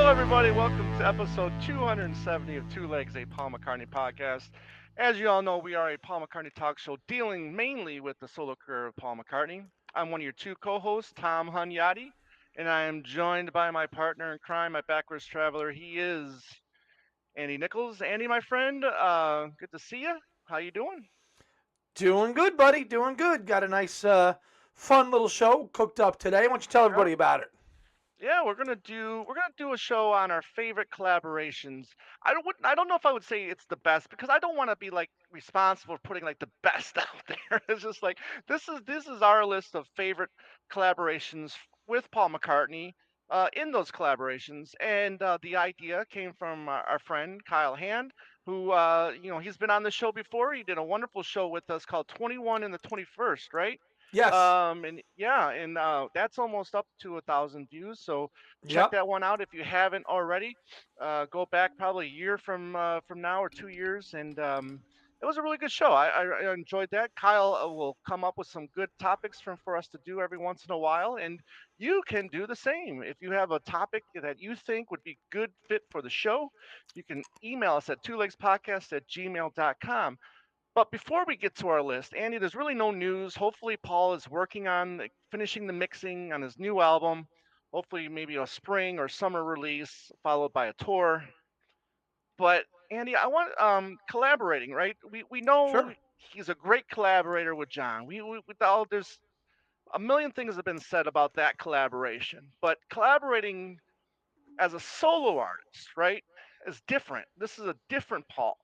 everybody. Welcome to episode 270 of Two Legs, a Paul McCartney podcast. As you all know, we are a Paul McCartney talk show dealing mainly with the solo career of Paul McCartney. I'm one of your two co hosts, Tom Hunyadi, and I am joined by my partner in crime, my backwards traveler. He is Andy Nichols. Andy, my friend, good to see you. How you doing? Doing good, buddy. Doing good. Got a nice, fun little show cooked up today. Why don't you tell Yeah. everybody about it? Yeah, we're gonna do a show on our favorite collaborations. I don't know if I would say it's the best because I don't want to be like responsible for putting like the best out there. It's just like this is our list of favorite collaborations with Paul McCartney. In those collaborations, and the idea came from our friend Kyle Hand, who he's been on the show before. He did a wonderful show with us called 21 and the 21st, right? Yes. And yeah, and that's almost up to 1,000 views. So check Yep. that one out if you haven't already. Go back probably a year from now or 2 years, and it was a really good show. I enjoyed that. Kyle will come up with some good topics for us to do every once in a while, and you can do the same. If you have a topic that you think would be good fit for the show, you can email us at twolegspodcast@gmail.com. But before we get to our list, Andy, there's really no news. Hopefully, Paul is working on finishing the mixing on his new album. Hopefully, maybe a spring or summer release followed by a tour. But Andy, I want collaborating, right? We know Sure. he's a great collaborator with John. With all there's a million things have been said about that collaboration, but collaborating as a solo artist, right, is different. This is a different Paul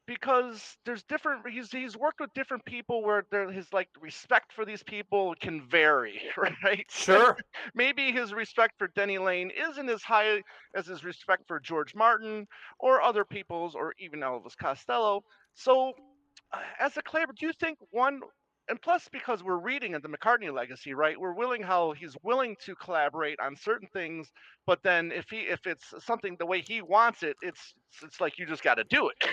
because there's different he's worked with different people where his like respect for these people can vary, right? Sure. Maybe his respect for Denny Lane isn't as high as his respect for George Martin or other people's or even Elvis Costello. So as a collaborator, do you think one, and plus because we're reading at the McCartney legacy, right, we're willing how he's willing to collaborate on certain things, but then if it's something the way he wants it, it's like you just got to do it.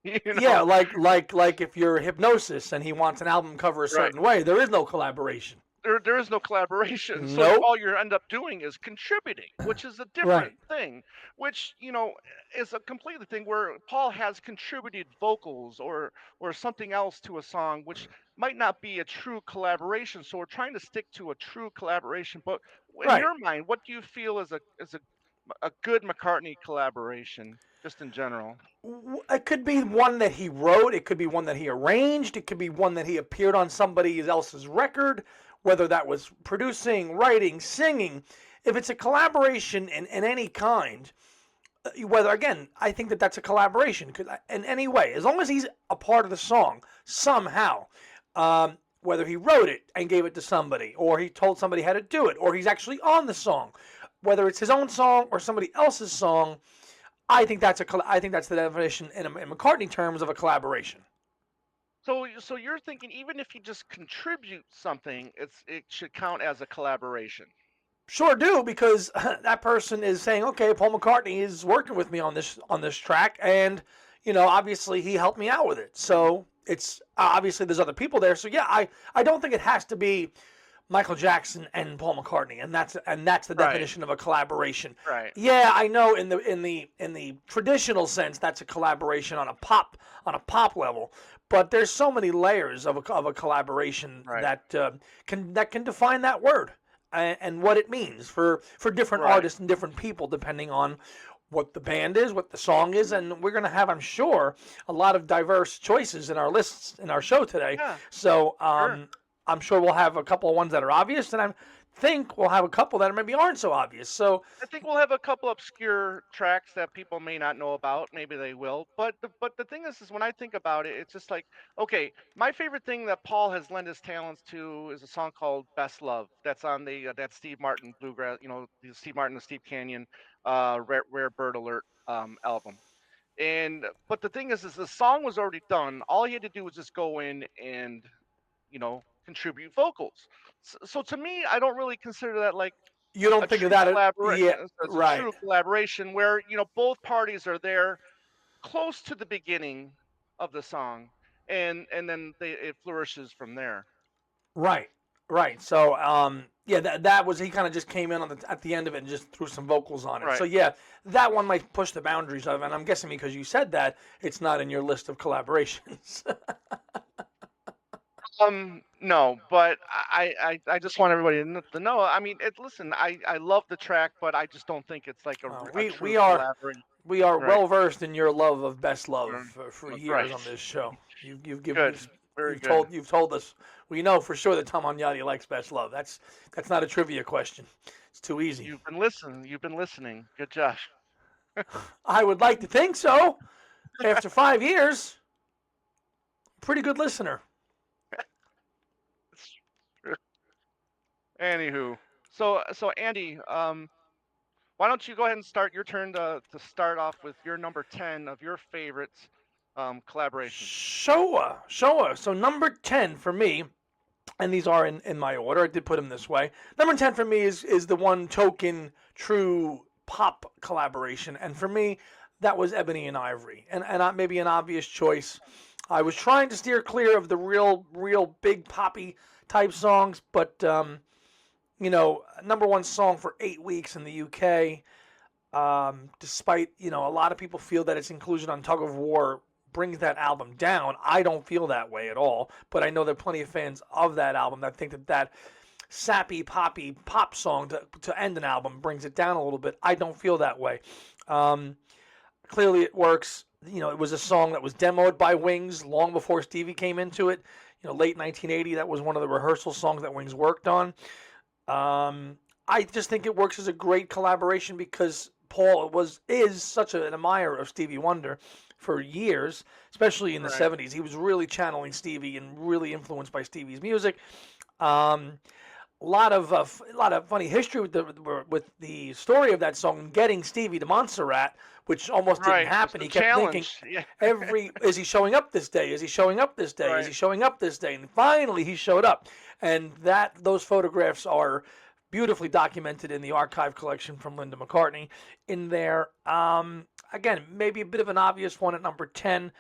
you Yeah, know like if you're Hypnosis and he wants an album cover a Right. certain way, there is no collaboration. There is no collaboration. So Nope. all you end up doing is contributing, which is a different Right. thing, which, is a completely thing where Paul has contributed vocals or something else to a song, which might not be a true collaboration. So we're trying to stick to a true collaboration. But in Right. your mind, what do you feel is a good McCartney collaboration, just in general? It could be one that he wrote. It could be one that he arranged. It could be one that he appeared on somebody else's record, whether that was producing, writing, singing. If it's a collaboration in any kind, whether again, I think that that's a collaboration in any way, as long as he's a part of the song somehow. Whether he wrote it and gave it to somebody, or he told somebody how to do it, or he's actually on the song, whether it's his own song or somebody else's song, I think that's the definition in McCartney terms of a collaboration. So you're thinking even if he just contributes something, it should count as a collaboration. Sure do, because that person is saying, okay, Paul McCartney is working with me on this track, and obviously he helped me out with it. So it's obviously there's other people there. So yeah, I don't think it has to be Michael Jackson and Paul McCartney, and that's the Right. definition of a collaboration. Right. Yeah, I know in the traditional sense that's a collaboration on a pop level, but there's so many layers of a collaboration Right. that can define that word and what it means for different Right. artists and different people depending on what the band is, what the song is, and we're going to have, I'm sure, a lot of diverse choices in our lists in our show today. Yeah. So Sure. I'm sure we'll have a couple of ones that are obvious, and I think we'll have a couple that maybe aren't so obvious. So I think we'll have a couple obscure tracks that people may not know about. Maybe they will. But the thing is when I think about it, it's just like, okay, my favorite thing that Paul has lent his talents to is a song called "Best Love." That's on the that Steve Martin bluegrass, the Steve Martin and Steve Canyon, Rare Bird Alert album. And but the thing is the song was already done. All he had to do was just go in and contribute vocals. So to me, I don't really consider that like you a don't think of true that? collaboration. Yeah, It's a right, true collaboration where both parties are there close to the beginning of the song, and then it flourishes from there. right, right. So Yeah, that was he kind of just came in on at the end of it and just threw some vocals on it. So Right. yeah, that one might push the boundaries of it. And I'm guessing because you said that, it's not in your list of collaborations. No, but I just want everybody to know. I mean, listen, I love the track, but I just don't think it's like a we true we are collaboration. we are Right. well versed in your love of Best Love Right. for years Right. on this show. You've given Good. Very good. you've told us. We know for sure that Tom Agnotti likes Best Love. That's not a trivia question. It's too easy. You've been listening. You've been listening. Good job. I would like to think so. After 5 years, pretty good listener. Anywho, so Andy, why don't you go ahead and start your turn to start off with your number 10 of your favorites collaborations. Showa. So number 10 for me, and these are in my order. I did put them this way. Number 10 for me is the one token true pop collaboration, and for me, that was Ebony and Ivory, and maybe an obvious choice. I was trying to steer clear of the real big poppy type songs, but number one song for 8 weeks in the UK. Despite a lot of people feel that its inclusion on Tug of War brings that album down. I don't feel that way at all, but I know there are plenty of fans of that album that think that sappy poppy pop song to end an album brings it down a little bit. I don't feel that way. Um, Clearly it works. It was a song that was demoed by Wings long before Stevie came into it. Late 1980, that was one of the rehearsal songs that Wings worked on. I just think it works as a great collaboration because Paul is such an admirer of Stevie Wonder for years, especially in the Right. 70s. He was really channeling Stevie and really influenced by Stevie's music. Um, a lot of funny history with the story of that song and getting Stevie to Montserrat, which almost didn't Right. It's happen. the He kept thinking, challenge. Yeah. is he showing up this day? Is he showing up this day? Is Right. he showing up this day? And finally he showed up. And those photographs are beautifully documented in the archive collection from Linda McCartney in there. Again, maybe a bit of an obvious one at number 10,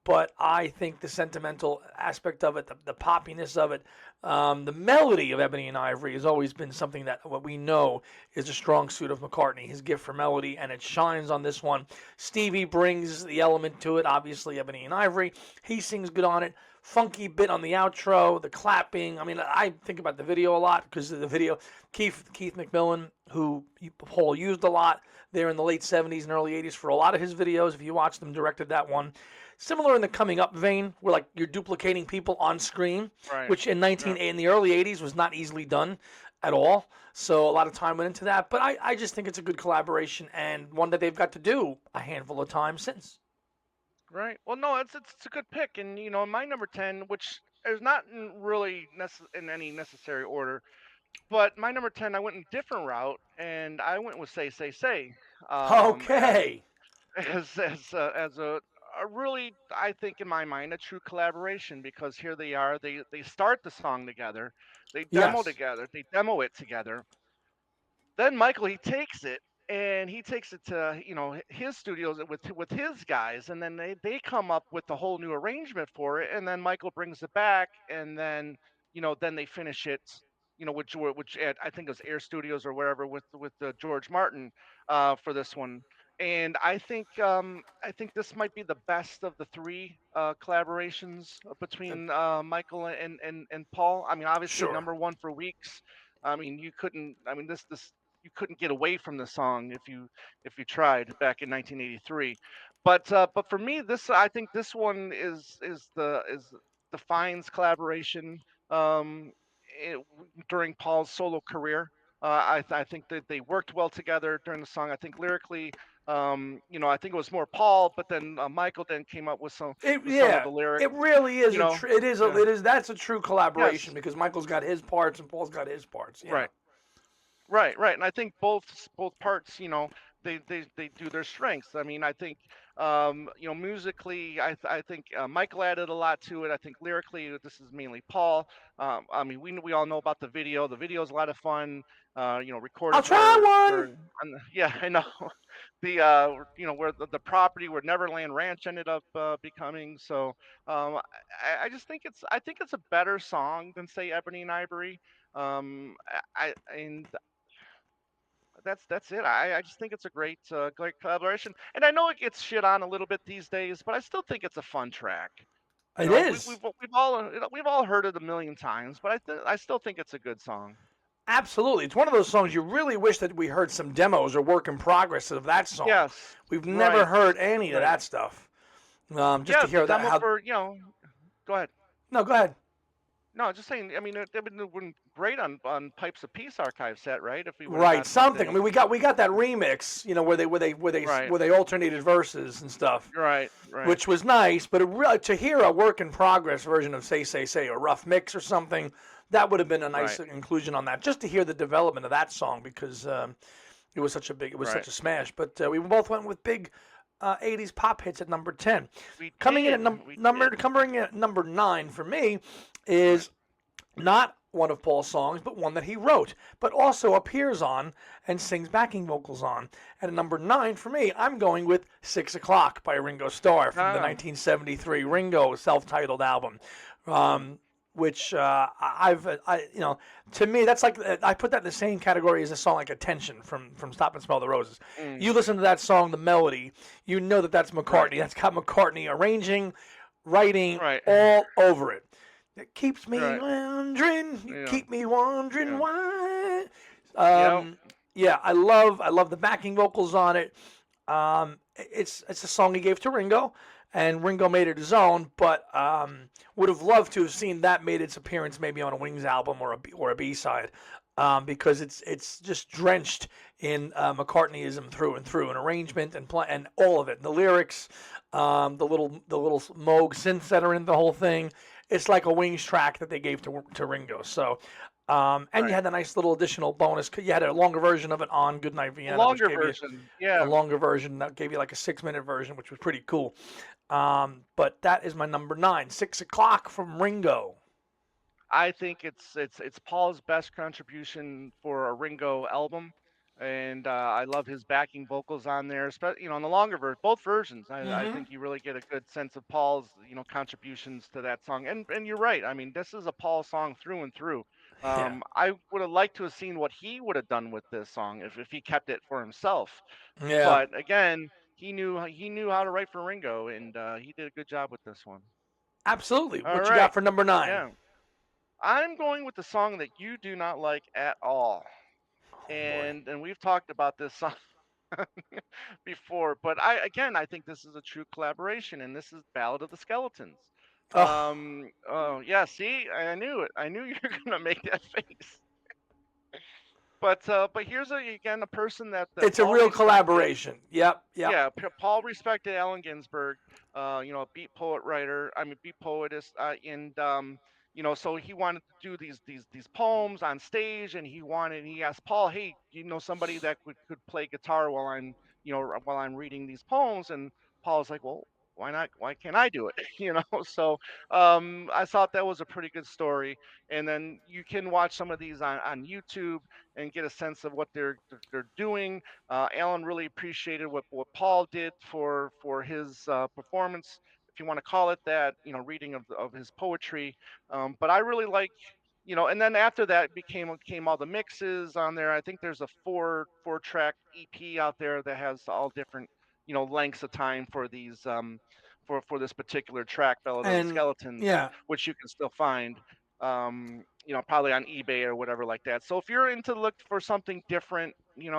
but I think the sentimental aspect of it, the poppiness of it, the melody of Ebony and Ivory has always been something that what we know is a strong suit of McCartney, his gift for melody, and it shines on this one. Stevie brings the element to it, obviously, Ebony and Ivory. He sings good on it. Funky bit on the outro, the clapping. I mean, I think about the video a lot because of the video. Keith McMillan, who Paul used a lot there in the late 70s and early 80s for a lot of his videos. If you watch them, directed that one. Similar in the coming up vein, where like you're duplicating people on screen, Right. which Yeah. in the early 80s was not easily done at all. So a lot of time went into that. But I just think it's a good collaboration and one that they've got to do a handful of times since. Right. Well, no, it's a good pick, and my number 10, which is not really in any necessary order, but my number 10, I went in a different route, and I went with Say, as Okay. a really, I think in my mind, a true collaboration, because here they are, they start the song together, Yes. they demo it together. Then Michael, he takes it, and he takes it to his studios with his guys, and then they come up with a whole new arrangement for it, and then Michael brings it back, and then then they finish it, which I think it was Air Studios or wherever, with George Martin for this one. And I think this might be the best of the three collaborations between Michael and Paul. I mean, obviously Sure. number one for weeks. I mean, you couldn't. I mean, this you couldn't get away from the song if you tried back in 1983. But for me, this I think this one is defines collaboration um, it, during Paul's solo career. I think that they worked well together during the song. I think lyrically, I think it was more Paul, but then Michael then came up with some of Yeah, the lyrics. it really is You know, yeah, it is that's a true collaboration yes, because Michael's got his parts and Paul's got his parts. Yeah. right. Right, right, and I think both parts, they do their strengths. I mean, I think, musically, I think Michael added a lot to it. I think lyrically, this is mainly Paul. I mean, we all know about the video. The video is a lot of fun. I'll Recorded try one. yeah, I know the where the property where Neverland Ranch ended up becoming. So I just think I think it's a better song than say Ebony and Ivory. And that's it. I just think it's a great collaboration, and I know it gets shit on a little bit these days, but I still think it's a fun track. You It know, is. we've all heard it a million times, but I still think it's a good song. Absolutely. It's one of those songs you really wish that we heard some demos or work in progress of that song. Yes, We've never right, heard any of right. that stuff. Just to Yeah, the hear that, demo how. for go ahead. No, go ahead. No, just saying. I mean, it would have been great on Pipes of Peace archive set, right? If we would have Right, got something. I something. mean, we got that remix, Right, where they alternated verses and stuff, right, right, which was nice. But to hear a work in progress version of Say, a rough mix or something, that would have been a nice right, inclusion on that. Just to hear the development of that song because it was such right. a smash. But we both went with big 80s pop hits at number 10. We Coming in at did, we did. coming in at number 9 for me Right. is not one of Paul's songs, but one that he wrote, but also appears on and sings backing vocals on. And at number 9 for me, I'm going with 6 O'Clock by Ringo Starr from the Ah, 1973 Ringo self-titled album. Um, which to me, that's like I put that in the same category as a song like "Attention" from Stop and Smell the Roses. mm, You listen to that song, the melody, you know that that's right, McCartney. That's got McCartney arranging, writing right, all over it. It keeps me right. wondering, you Yeah, keep me wondering yeah, why. yep. Yeah, I love the backing vocals on it. It's a song he gave to Ringo, and Ringo made it his own. But would have loved to have seen that made its appearance maybe on a Wings album or a B side, because it's just drenched in McCartneyism through and through, an arrangement and all of it, the lyrics, the little Moog synths that are in the whole thing. It's like a Wings track that they gave to Ringo. So. And you Right. had a nice little additional bonus. You had a longer version of it on Goodnight A Vienna, which longer gave you version. a Yeah, longer version that gave you like a 6 minute version, which was pretty cool. But that is my number 9, 6 o'clock from Ringo. I think it's Paul's best contribution for a Ringo album, and I love his backing vocals on there. On the longer both versions. I Mm-hmm. think you really get a good sense of Paul's contributions to that song. And you're right. I mean, this is a Paul song through and through. Yeah. I would have liked to have seen what he would have done with this song if he kept it for himself. Yeah. But again, he knew how to write for Ringo, and he did a good job with this one. Absolutely. All What you got right. for number 9? Yeah. I'm going with the song that you do not like at all. Oh boy. And we've talked about this song before, but I think this is a true collaboration, and this is Ballad of the Skeletons. Oh, Oh yeah, see, I knew it. I knew you were gonna make that face. But here's again a person that it's a Paul real respected. collaboration. Yep. Yep. Yeah, Paul respected Allen Ginsberg, a beat poet writer. I mean, beat poetess, and so he wanted to do these poems on stage, and he asked Paul, hey, you know somebody that could play guitar while I'm reading these poems, and Paul's like, well, why not? Why can't I do it? So I thought that was a pretty good story, and then you can watch some of these on YouTube and get a sense of what they're doing. Alan really appreciated what Paul did for his performance, if you want to call it that, reading of his poetry. But I really like, and then after that came all the mixes on there. I think there's a four track EP out there that has all different lengths of time for these for this particular track, Ballad of the And Skeletons, yeah, which you can still find probably on eBay or whatever like that. So if you're into look for something different,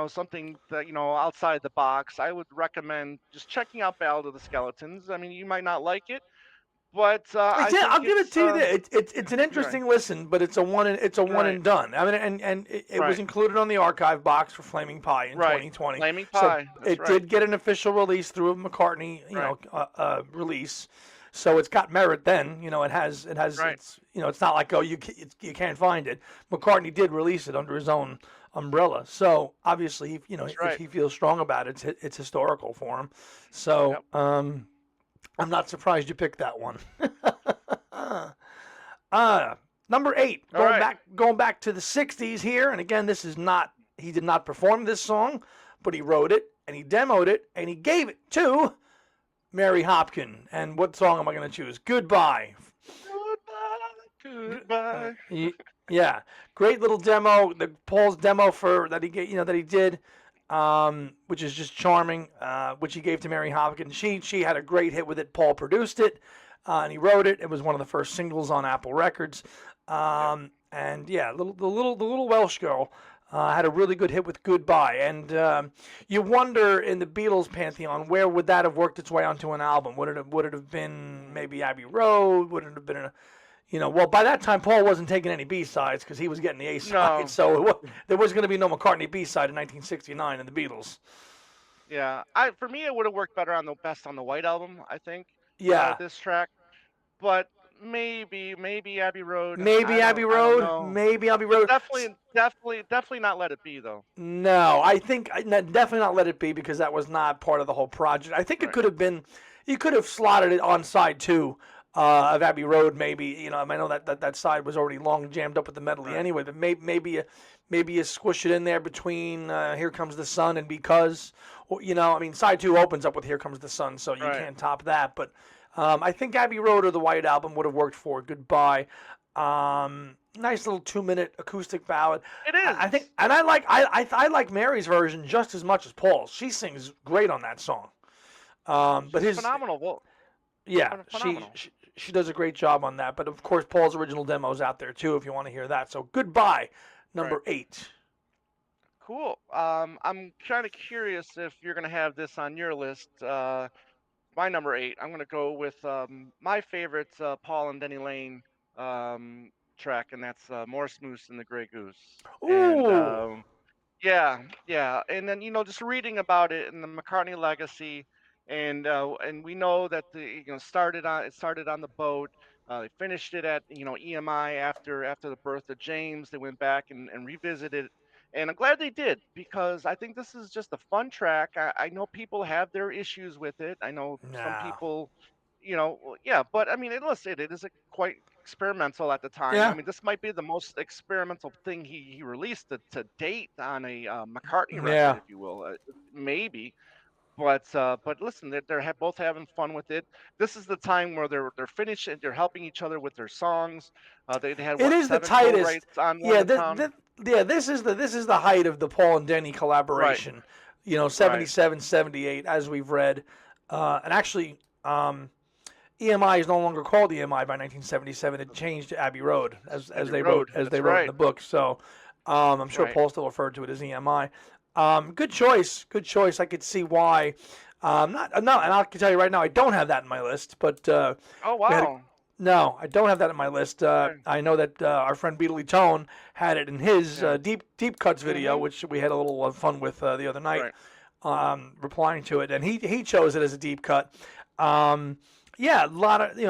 something that, outside the box, I would recommend just checking out Ballad of the Skeletons. I mean, you might not like it, but I think I'll give it it's to you. It's an you're right, interesting listen, but it's a one right, and done. I mean, and it was right, included on the archive box for Flaming Pie in right. 2020. Flaming So Pie. That's it right, did get an official release through a McCartney, right, release. So it's got merit. Then right. it's not like, oh, you can't find it. McCartney did release it under his own umbrella. So obviously, That's if right. he feels strong about it, it's historical for him. So Yep. I'm not surprised you picked that one. uh, Number 8, All right. going back to the 60s here, and again, this is not, he did not perform this song, but he wrote it and he demoed it and he gave it to Mary Hopkin. And what song am I going to choose? Goodbye. Goodbye. Uh, Goodbye. Yeah, great little demo. The Paul's demo for that that he did, which is just charming. Which he gave to Mary Hopkins. She had a great hit with it. Paul produced it, and he wrote it. It was one of the first singles on Apple Records. Yep. And yeah, the little Welsh girl had a really good hit with Goodbye. And you wonder in the Beatles pantheon, where would that have worked its way onto an album? Would it have been maybe Abbey Road? Would it have been well, by that time, Paul wasn't taking any B sides because he was getting the A side, No. so there was going to be no McCartney B side in 1969 in the Beatles. Yeah. I for me it would have worked better on the Best on the White album, I think. Yeah, This track, but maybe Abbey Road. maybe Abbey I don't Road, know. maybe Abbey But Road. definitely not Let It Be though. No, I think definitely not Let It Be because that was not part of the whole project. I think it Right. could have been, you could have slotted it on side two of Abbey Road, maybe. I know that side was already long jammed up with the medley Right. anyway, but maybe you squish it in there between Here Comes the Sun and Because. Or, I mean, side two opens up with Here Comes the Sun, so you Right. can't top that. But I think Abbey Road or the White Album would have worked for Goodbye. Nice little 2-minute acoustic ballad. It I think, is. and I like Mary's version just as much as Paul's. She sings great on that song. But She's his, phenomenal. yeah, she, Phenomenal. she she does a great job on that. But of course, Paul's original demo's out there too if you want to hear that. So Goodbye, Right. number 8. Cool. I'm kind of curious if you're gonna have this on your list. My number 8. I'm gonna go with my favorite Paul and Denny Lane track, and that's Morse Moose and the Grey Goose. And Ooh, yeah, yeah, and then just reading about it and the McCartney legacy, and we know that it started on the boat. They finished it at EMI after the birth of James. They went back and revisited, and I'm glad they did because I think this is just a fun track. I know people have their issues with it. I know some no, people, well, yeah, but I mean, listen, it is a quite experimental at the time. I yeah, mean, this might be the most experimental thing he released to date on a McCartney record, yeah. if you will, maybe. But listen, both having fun with it. This is the time where they're finishing, they're helping each other with their songs. They had It what, is the 7 tightest. co-writes on One Yeah, to Town. yeah. This is the height of the Paul and Denny Right, collaboration. right. 77, 78, as we've read, and actually, EMI is no longer called EMI by 1977. It changed to Abbey Road as Abbey they wrote Road. as they That's wrote in right. the book. So I'm sure Right. Paul still referred to it as EMI. Good choice. Good choice. I could see why. Not no, and I can tell you right now, I don't have that in my list. But Oh we had a, wow. no, I don't have that in my list. Okay. I know that our friend Beatley Tone had it in his Yeah. deep cuts video, Mhm. which we had a little fun with the other night, Right. replying to it, and he chose it as a deep cut. Um, yeah, a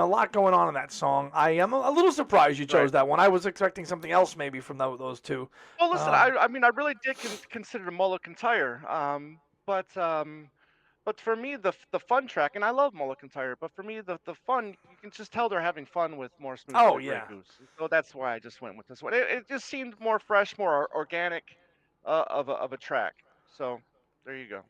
lot going on in that song. I am a little surprised you Right. chose that one. I was expecting something else maybe from those two. Well, listen, Um, I mean, I really did consider Mulligan Tire, but for me, the fun track, and I love Mulligan Tire, but for me, the fun, you can just tell they're having fun with More Smooth and oh the Grey yeah, Goose. So that's why I just went with this one. It just seemed more fresh, more organic of a track. So there you go.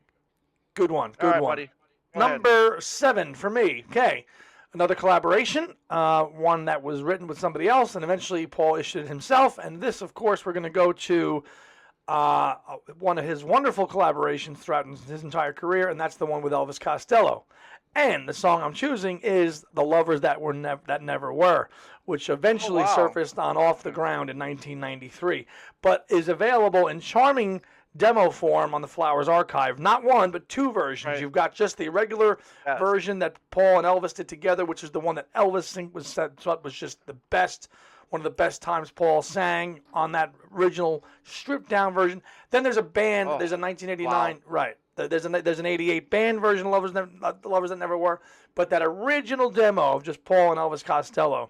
good one, All good right, one. buddy, go ahead. Number 7 for me. Okay, another collaboration, one that was written with somebody else, and eventually Paul issued it himself. And this, of course, we're going to go to uh, one of his wonderful collaborations throughout his entire career, and that's the one with Elvis Costello. And the song I'm choosing is "The Lovers That Never Were," which Oh eventually wow. surfaced on Off the Okay. Ground in 1993, but is available in charming demo form on the Flowers archive. Not one, but two versions. Right. You've got just the regular Yes. version that Paul and Elvis did together, which is the one that Elvis thought was just the best, one of the best times Paul sang on that original stripped down version. Then there's a band. Oh There's a wow. 1989, right? There's an 88 band version of The Lovers That Never Were, but that original demo of just Paul and Elvis Costello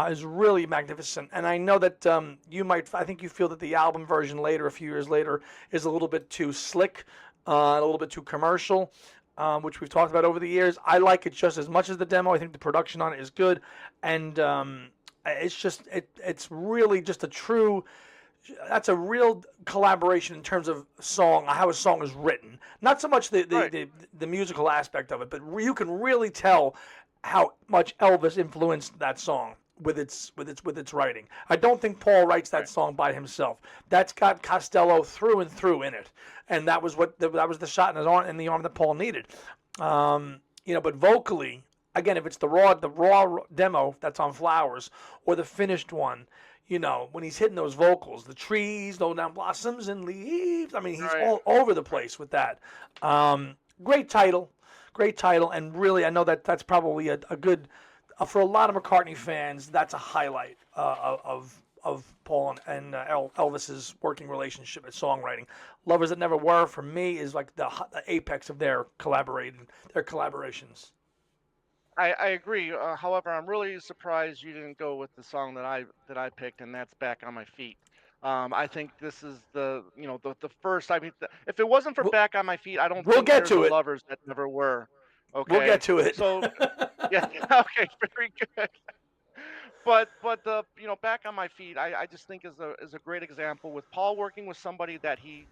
is really magnificent. And I know that I think you feel that the album version later, a few years later, is a little bit too slick, a little bit too commercial, which we've talked about over the years. I like it just as much as the demo. I think the production on it is good, and it's really just a true. That's a real collaboration in terms of song, how a song is written. Not so much Right. the musical aspect of it, but you can really tell how much Elvis influenced that song. with its writing. I don't think Paul writes that Right. song by himself. That's got Costello through and through in it, and that was the shot in the arm that Paul needed. But vocally, again, if it's the raw demo that's on Flowers or the finished one, when he's hitting those vocals, the trees, no down blossoms and leaves. I mean, he's Right. all over the Right. place with that. Great title, and really, I know that's probably a good for a lot of McCartney fans. That's a highlight of Paul and Elvis's working relationship at songwriting. Lovers That Never Were for me is like the apex of their collaborations. I agree. However, I'm really surprised you didn't go with the song that I picked, and that's "Back on My Feet." I think this is the first. I mean, if it wasn't for We'll, "Back on My Feet," I don't we'll think get there's a to it. "Lovers That Never Were." We'll get Okay, to it. so yeah, okay, very good. But the back on my feet, I just think is a great example with Paul working with somebody that he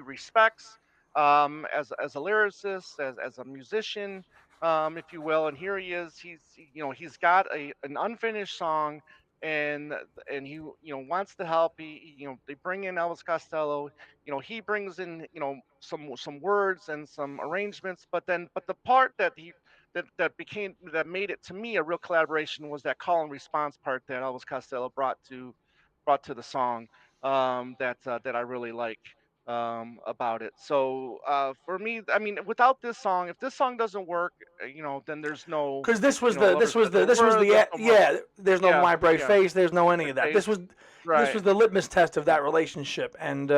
respects, as a lyricist, as a musician, if you will. And here he is. He's got an unfinished song, and and wants to help. They bring in Elvis Costello. He brings in some words and some arrangements, but the part that made it to me a real collaboration was that call and response part that Elvis Costello brought to the song, that I really like, about it. So, for me, I mean, without this song, if this song doesn't work, then there's no, Because this was the this lovers was that the never this was were. the There's no more. yeah. There's no Yeah, My Brave yeah. Face. There's no any My of that. face. This Right. was the litmus test of Yeah. that relationship. And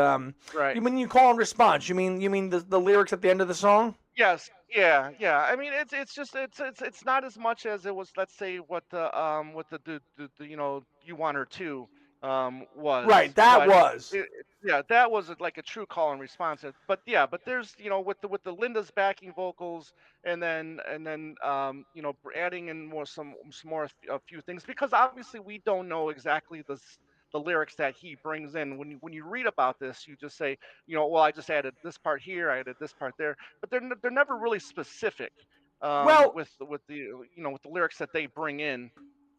Right. you mean you call and response? You mean the lyrics at the end of the song? Yes, yeah, yeah. I mean, it's just it's not as much as it was. Let's say what the you want her to Right. was, That but was. yeah, that was like a true call and response. But yeah, but there's with the Linda's backing vocals, and then adding in some more a few things, because obviously we don't know exactly the lyrics that he brings in. When you read about this, you just say, well, I just added this part here, I added this part there, but they're never really specific, Well, with the lyrics that they bring in.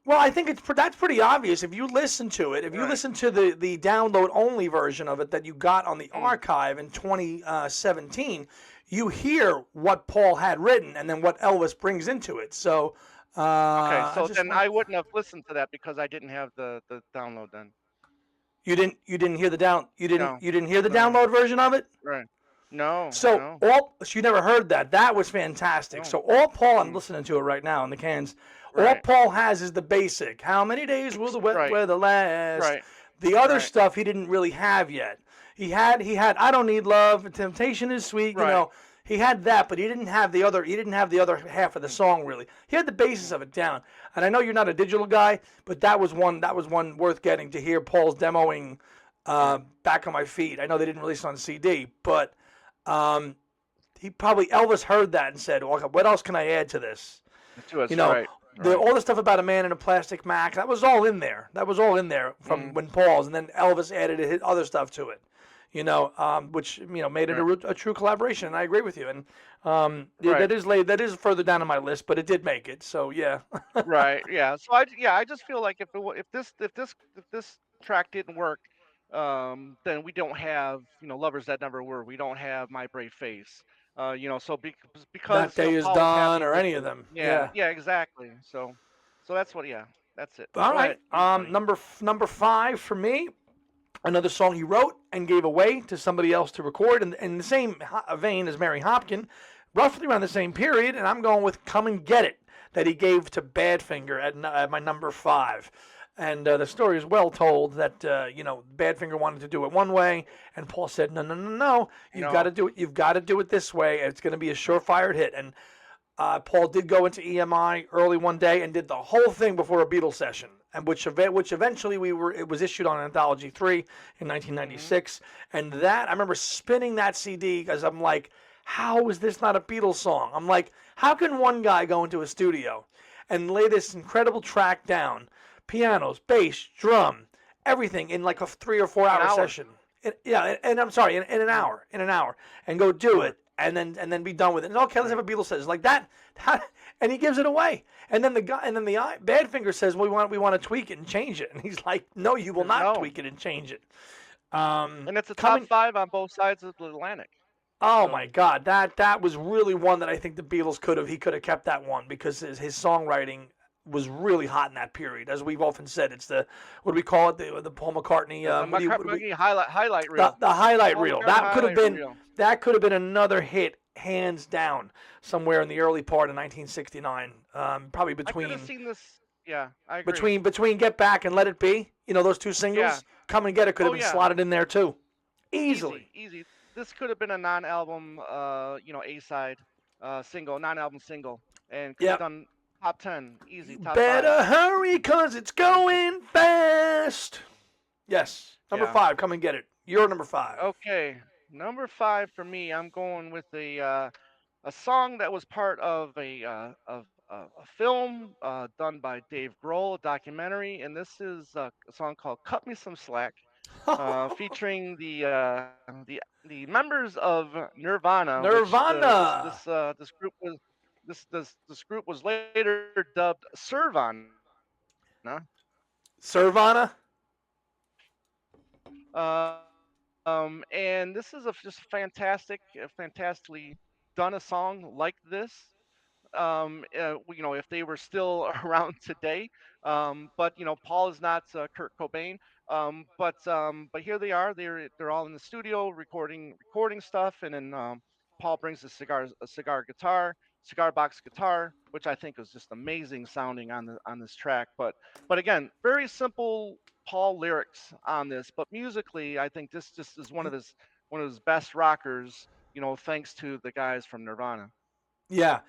I think that's pretty obvious if you listen to it. If you Right. listen to the download only version of it that you got on the Mm. archive in 2017, you hear what Paul had written and then what Elvis brings into it. So Okay, I so just then want I wouldn't have listened to that because I didn't have the download then. you didn't hear the down No, you didn't hear the no, download version of it. right. No, So no, you never heard that. That was fantastic. no. So all Paul, I'm Mm. listening to it right now in the cans. All Right, Paul has is the basic. How many days will the wet right, weather last? right, The other right, stuff he didn't really have yet. He had I don't need love. Temptation is sweet. right. He had that, but he didn't have the other. He didn't have the other half of the Mm, song really. He had the basis mm, of it down. And I know you're not a digital guy, but that was one. That was one worth getting to hear Paul's demoing. right. Back on my feet. I know they didn't release it on CD, but um, Elvis heard that and said, well, "What else can I add to this?" To You us, know, right, right. all the stuff about a man in a plastic Mac, that was all in there. That was all in there from Mm, when Paul's, and then Elvis added his other stuff to it. Which made it right, a true collaboration. And I agree with you. And yeah, right. that is further down on my list, but it did make it. So yeah, Right. Yeah. So I just feel like if this track didn't work, then we don't have lovers that never were. We don't have my brave face. So that because day is Paul was done, happy or with any of the them. yeah, Yeah. yeah, exactly. So that's what, yeah, that's it. All Go right. ahead, you buddy. Number five for me, another song he wrote and gave away to somebody else to record in the same vein as Mary Hopkin, roughly around the same period, and I'm going with "Come and Get It" that he gave to Badfinger at my number five. And the story is well told that Badfinger wanted to do it one way, and Paul said, "No, no, no, no! I You've got to know. do it. You've got to do it this way, and it's going to be a Right. surefire hit." And Paul did go into EMI early one day and did the whole thing before a Beatles session, and which eventually it was issued on Anthology 3 in Hmm. 1996. And that I remember spinning that CD because I'm like, how is this not a Beatles song? I'm like, how can one guy go into a studio and lay this incredible track down, pianos, bass, drum, everything in like a 3 or 4 An hour hour. session? Yeah, and I'm sorry, in an Mm. hour, and go do Sure. it, and then be done with it. And okay, let's have Right. a Beatles session like that. and he gives it away. And then the guy, and then the Badfinger says, well, we want to tweak it and change it. And he's like, no, you will not No, tweak it and change it. and it's a top Coming. five on both sides of the Atlantic. Oh So my God, that was really one that I think the Beatles he could have kept that one because his songwriting was really hot in that period. As we've often said, it's the what do we call it? The Paul McCartney. the What do we McCartney highlight reel, the highlight Paul reel? McCartney highlight reel. That could have been another hit, hands down, somewhere in the early part of 1969. Probably I could have seen this. Yeah, I agree. between Get Back and Let It Be. Those two Yeah. singles. Come and Get It could have Oh been yeah. slotted in there too, Easy, easily. easy. This could have been a non-album, A side, single, non-album single, and could have Yep. done top 10, easy, You top five. better hurry, cause it's going fast. Yes. Number Yeah. 5, come and get it. You're number 5. Okay, number five for me. I'm going with a song that was part of a film done by Dave Grohl, a documentary, and this is a song called "Cut Me Some Slack," featuring the members of Nirvana, which Nirvana. this group was later dubbed Sirvana. Sirvana. And this is just fantastically done a song like this. If they were still around today. But Paul is not Kurt Cobain. But here they are. They're all in the studio recording stuff, and then Paul brings a cigar box guitar, which I think is just amazing sounding on this track. But again, very simple Paul lyrics on this, but musically, I think this just is one of his best rockers. Thanks to the guys from Nirvana. Yeah.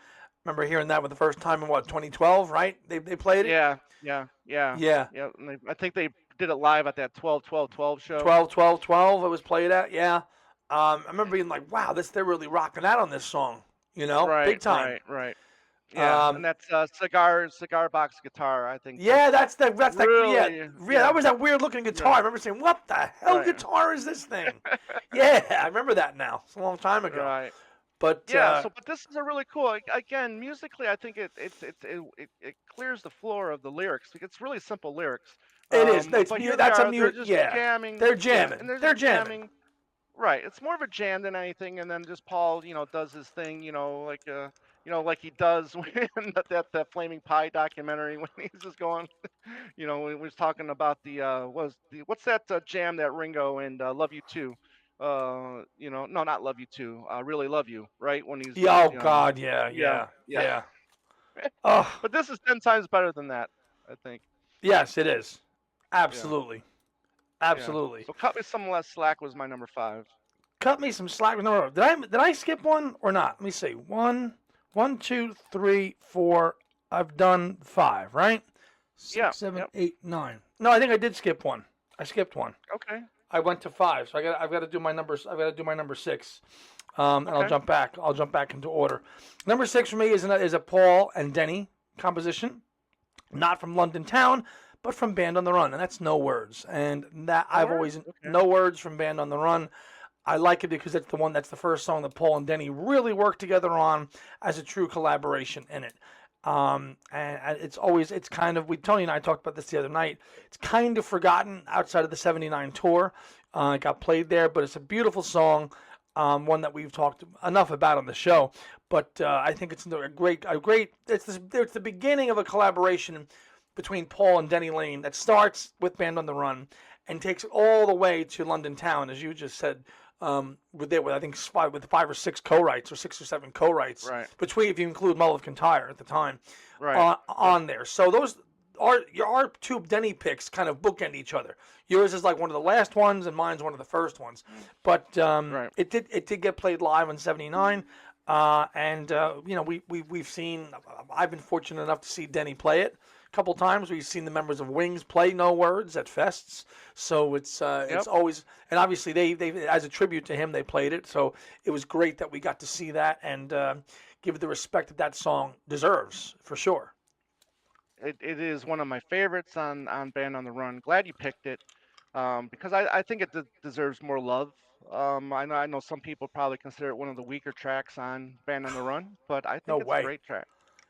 Remember hearing that for the first time in what, 2012, right? They played it? Yeah, yeah, yeah, Yeah. yeah. And I think they did it live at that 12-12-12 show. 12, 12, 12. It was played at. Yeah. I remember being like, wow, they're really rocking out on this song, Right, big time. right, right. Yeah, and Um, that's cigar box guitar. I think yeah, just that's that. Yeah, really, yeah, that yeah, was that weird looking guitar. I yeah, remember saying, what the hell right, guitar is this thing? Yeah, I remember that now. It's a long time ago. right. But Yeah. But this is a really cool. Again, musically, I think it clears the floor of the lyrics. It's really simple lyrics. it is. But here they That's a are. They're mute. just Yeah, jamming. they're Yeah, jamming. and they're They're just jamming. jamming. Right. It's more of a jam than anything, and then just Paul, does his thing, like he does when that Flaming Pie documentary when he's just going, when he was talking about what's that jam that Ringo and Love You Too, no, not Love You Too, Really Love You, right? When he's, Yeah, oh God, yeah, yeah, yeah, yeah. yeah. Oh, But this is 10 times better than that, I think. yes, it is. Yeah, Absolutely, yeah. absolutely. So cut me some less slack was my number five. Cut me some slack. No, did I skip one or not? Let me see. One, two, three, four. I've done 5, right? Yeah, 6, 7, yep. 8, 9. No, I think I did skip one. I skipped one. Okay, I went to 5, so I've got to do my numbers. I've got to do my number 6, and I'll okay. jump back. I'll jump back into order. Number 6 for me is a Paul and Denny composition, not from London Town, but from Band on the Run, and that's No Words. And that No I've worries. always Okay. No Words from Band on the Run. I like it because that's the first song that Paul and Denny really worked together on as a true collaboration in it. And it's kind of, Tony and I talked about this the other night. It's kind of forgotten outside of the '79 tour. It got played there, but it's a beautiful song, one that we've talked enough about on the show. But I think it's a great. It's the beginning of a collaboration between Paul and Denny Lane that starts with Band on the Run and takes it all the way to London Town, as you just said. With I think 5 or 6 co-writes or 6 or 7 co-writes Right. between, if you include Mull of Kintyre at the time, Right. Right. on there. So those are our 2 Denny picks kind of bookend each other. Yours is like one of the last ones, and mine's one of the first ones. But Right. it did get played live in '79, and we've seen. I've been fortunate enough to see Denny play it a couple times. We've seen the members of Wings play No Words at fests, so it's Yep. always, and obviously they as a tribute to him they played it. So it was great that we got to see that and give it the respect that song deserves for sure. It is one of my favorites on Band on the Run. Glad you picked it, because I think it deserves more love. I know some people probably consider it one of the weaker tracks on Band on the Run, but I No think it's a way. great track.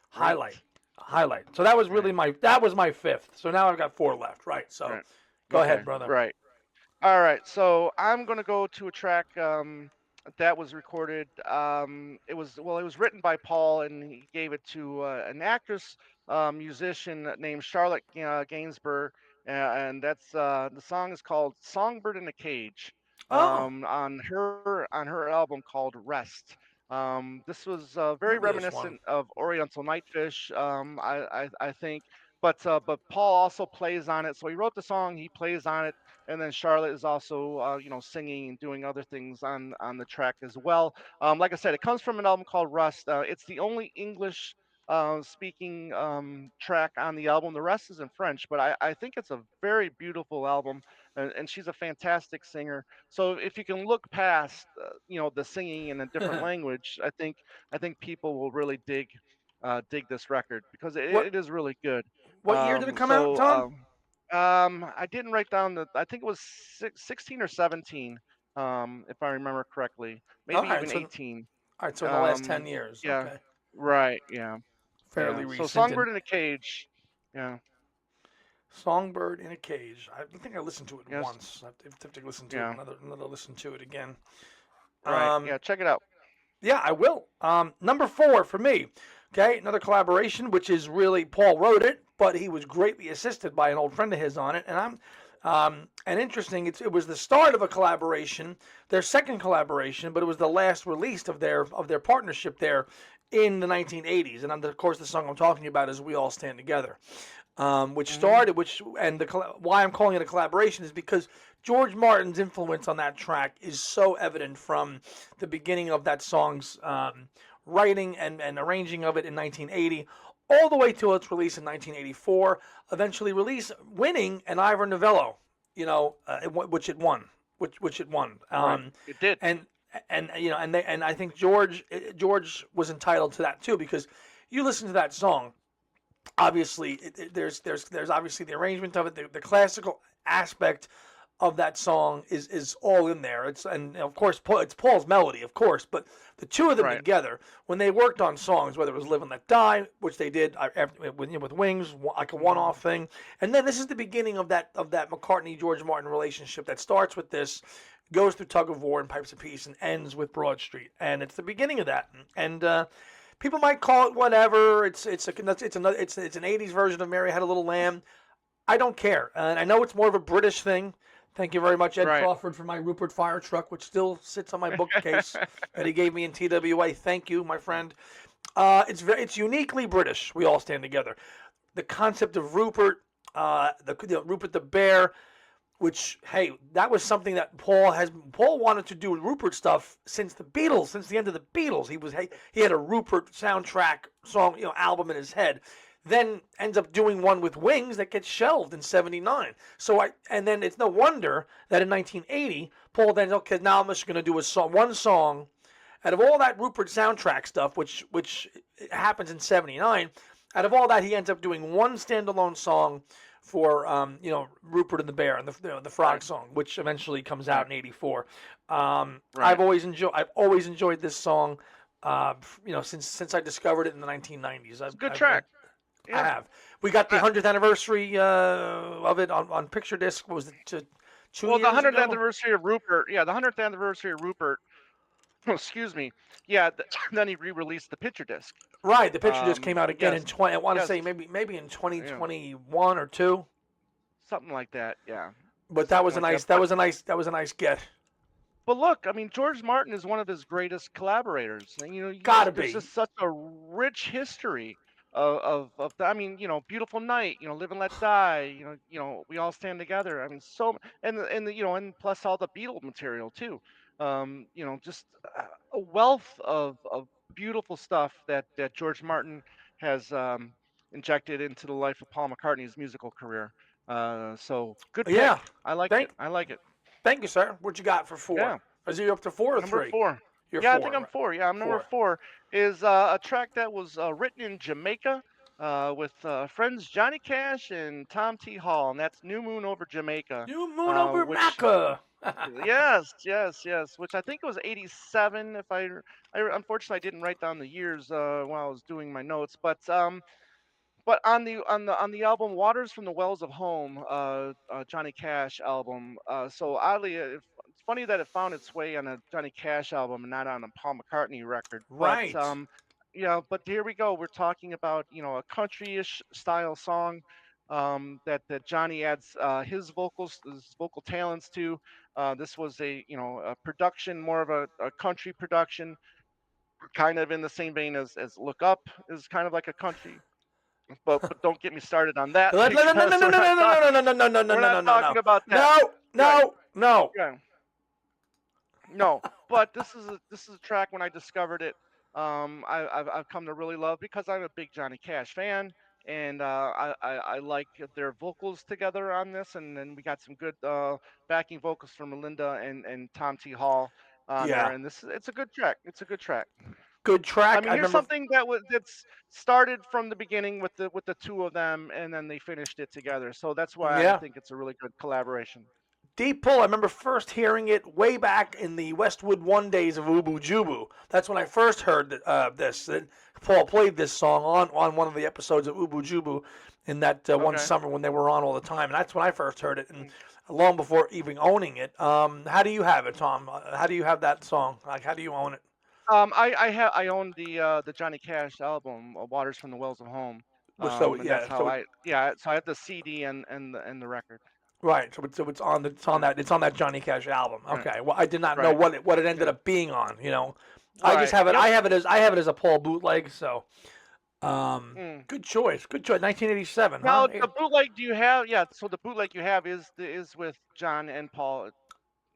Highlight. Highlight. So that was really Right. my fifth. So now I've got four left, right? So Right. go Okay. ahead, brother. Right. All right, so I'm gonna go to a track that was recorded. It was written by Paul, and he gave it to an actress, musician named Charlotte Gainsbourg, and that's the song is called "Songbird in a Cage," Oh, on her album called Rest. This was very remember this one. reminiscent of Oriental Nightfish, I think. But Paul also plays on it. So he wrote the song, he plays on it, and then Charlotte is also singing and doing other things on the track as well. Like I said, it comes from an album called Rust. It's the only English speaking track on the album. The rest is in French, but I think it's a very beautiful album, and she's a fantastic singer. So if you can look past the singing in a different language, I think people will really dig this record because what it is really good. what year did it come out, Tom? I didn't write down the. I think it was 16 or 17, if I remember correctly. All Maybe right, even so 18. in the last 10 years. Yeah, Okay, right. Yeah, fairly yeah. So recent. And Songbird in a Cage. Yeah. Songbird in a Cage. I think I listened to it Yes. once. I have to listen to it. Yeah. Another listen to it again. Right. Um, Yeah. Check it out. Yeah, I will. Number four for me. Okay, another collaboration, which is really Paul wrote it, but he was greatly assisted by an old friend of his on it. And interesting. It was the start of a collaboration, their second collaboration, but it was the last release of their partnership there in the 1980s. And of course, the song I'm talking about is "We All Stand Together." Which Hmm. started, which and why I'm calling it a collaboration is because George Martin's influence on that track is so evident from the beginning of that song's writing and arranging of it in 1980, all the way to its release in 1984, eventually winning an Ivor Novello, which it won, which it won, Right. It did. and and I think George was entitled to that too because you listen to that song obviously there's obviously the arrangement of it, the classical aspect of that song is all in there. And of course it's Paul's melody, of course, but the two of them Right. together when they worked on songs, whether it was "Live and Let Die," which they did with Wings, like a Hmm. one-off thing, and then this is the beginning of that McCartney George Martin relationship that starts with this, goes through Tug of War and Pipes of Peace, and ends with Broad Street, and it's the beginning of that. And people might call it whatever. It's an '80s version of "Mary Had a Little Lamb." I don't care, and I know it's more of a British thing. Thank you very much, Ed Right. Crawford, for my Rupert fire truck, which still sits on my bookcase that he gave me in TWA. Thank you, my friend. It's uniquely British. We all stand together. The concept of Rupert, Rupert the Bear, which hey, that was something that Paul wanted to do Rupert stuff since the Beatles, since the end of the Beatles. He had a Rupert soundtrack song, album in his head. Then ends up doing one with Wings that gets shelved in '79. And then it's no wonder that in 1980 Paul then, okay, now I'm just going to do one song out of all that Rupert soundtrack stuff, which happens in '79. Out of all that, he ends up doing one standalone song for Rupert and the Bear and the Frog Right. song, which eventually comes out Right. in '84. Right. I've always enjoyed this song. Since I discovered it in the 1990s. It's a good track. I Yeah. have. We got the I, 100th anniversary of it on picture disc. What was it? Two well, the years 100th ago. anniversary of Rupert. Yeah, the 100th anniversary of Rupert. Excuse me. Yeah. Then he re-released the picture disc. Right. The picture disc came out again in Yes. 20. I want to Yes. say maybe in Yeah. 2021 or two. Something like that. Yeah. But that Something was a like that. nice. That was a nice. That was a nice get. But look, I mean, George Martin is one of his greatest collaborators. And, Gotta there's be. just such a rich history I mean, Beautiful Night, Live and Let Die, We All Stand Together. I mean, and plus all the Beatle material too. Just a wealth of beautiful stuff that George Martin has injected into the life of Paul McCartney's musical career. So good Yeah. pick. I like it. Thank I like it. Thank you, sir. What you got for four? Yeah. Is you up to four or Number three? four. You're Yeah, I think four. I'm Right? four. Yeah, I'm number Four. four. Is a track that was written in Jamaica with friends Johnny Cash and Tom T. Hall, and that's New Moon over Jamaica, New Moon over which Macca. Yes, yes, yes. Which I think it was '87. If I unfortunately I didn't write down the years while I was doing my notes, but on the album Waters from the Wells of Home, Johnny Cash album. So oddly, it's funny that it found its way on a Johnny Cash album and not on a Paul McCartney record. But Right. yeah, but here we go. We're talking about a country-ish style song that Johnny adds his vocal talents to. This was a production, more of a country production, kind of in the same vein as Look Up is kind of like a country, but don't get me started on that No, no, no, no, because no, no, no, no, no, no, no, no, no, we're no, not no, no, talking no, about that. no, Right. no, no. Yeah. No. But this is a track when I discovered it. I've come to really love because I'm a big Johnny Cash fan, and I like their vocals together on this, and then we got some good backing vocals from Melinda and Tom T Hall on there, Yeah, and it's a good track. It's a good track. good I track. mean, I here's remember. something that's started from the beginning with the two of them, and then they finished it together. So that's why I Yeah, think it's a really good collaboration. Deep Pull. I remember first hearing it way back in the Westwood One days of Ubu Jubu. That's when I first heard this. And Paul played this song on one of the episodes of Ubu Jubu in that one Okay. summer when they were on all the time. And that's when I first heard it. And Mm. long before even owning it. How do you have it, Tom? How do you have that song? Like, how do you own it? I own the Johnny Cash album, Waters from the Wells of Home, So and that's yeah, how so I have the CD and the record. right. So it's on Yeah. that Johnny Cash album. Right. Okay. Well, I did not know Right. what it ended Yeah. up being on. I just Right. have it. Yep. I have it as a Paul bootleg. So Mm. good choice. Good choice. 1987, huh? Now the bootleg do you have? Yeah. So the bootleg you have is with John and Paul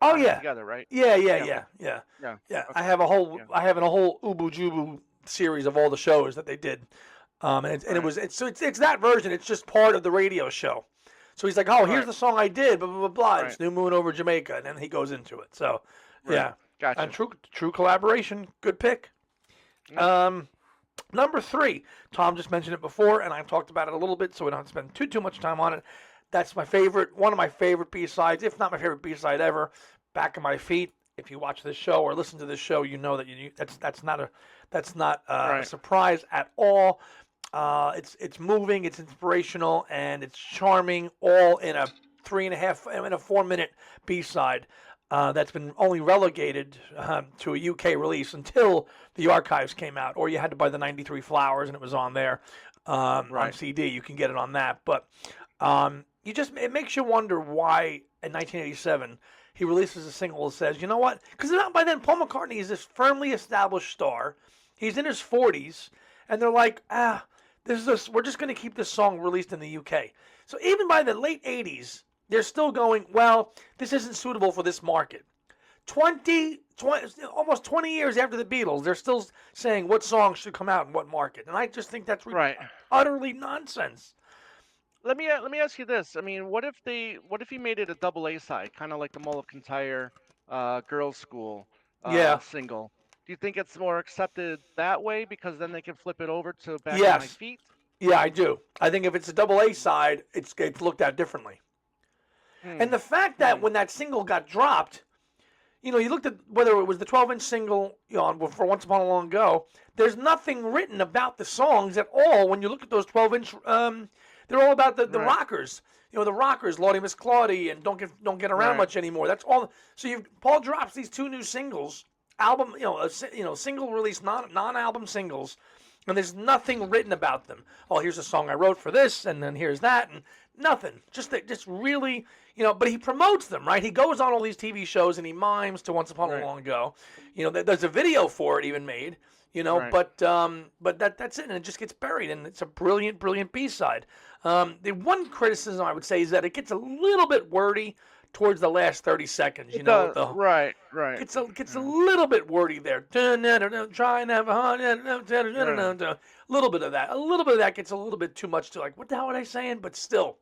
Oh on it yeah, together, right? yeah, yeah, Yeah. yeah, yeah, Yeah. yeah. Okay. Yeah. I have a whole Ubu Jubu series of all the shows that they did, and it Right. was it's that version. It's just part of the radio show. So he's like, oh, here's Right. the song I did, blah blah blah blah. Right. It's New Moon over Jamaica, and then he goes into it. So, Right. yeah, and Gotcha. true collaboration. Good pick. Yep. Um, Number three, Tom just mentioned it before, and I've talked about it a little bit, so we don't have to spend too much time on it. That's my favorite, one of my favorite B-sides, if not my favorite B-side ever. Back of My Feet. If you watch this show or listen to this show, you know that that's not a Right. surprise at all. It's moving, it's inspirational, and it's charming, all in a 4 minute B-side. That's been only relegated to a UK release until the archives came out, or you had to buy the '93 Flowers and it was on there on Right. CD. You can get it on that, but it makes you wonder why in 1987 he releases a single that says, you know what? Because by then Paul McCartney is this firmly established star. He's in his 40s, and they're like, we're just going to keep this song released in the UK. So even by the late '80s, they're still going, well, this isn't suitable for this market. 20, almost 20 years after the Beatles, they're still saying what songs should come out in what market. And I just think that's Right. utterly nonsense. Let me ask you this. I mean, what if he made it a double A side, kind of like the Mull of Kintyre Girls School Yeah. single? Do you think it's more accepted that way because then they can flip it over to Back on My Yes. Feet? Yeah, I do. I think if it's a double A side, it's looked at differently. And Hmm. the fact that Hmm. when that single got dropped, you looked at whether it was the 12-inch single, for Once Upon a Long Ago. There's nothing written about the songs at all. When you look at those 12-inch, they're all about the Right. rockers. The rockers, Lordy Miss Claudie, and don't get around Right. much anymore. That's all. So Paul drops these two new singles, album, single release, non-album singles, and there's nothing written about them. Oh, here's a song I wrote for this, and then here's that, and nothing. Just really, But he promotes them, right? He goes on all these TV shows and he mimes to Once Upon a Right. Long Ago. There's a video for it even made. Right. But that's it, and it just gets buried, and it's a brilliant, brilliant B-side. The one criticism I would say is that it gets a little bit wordy towards the last 30 seconds. It With does. the Right. Right. gets a Yeah. little bit wordy there. Try and have a Yeah. a little bit of that. A little bit of that gets a little bit too much to like, what the hell are they saying? But still,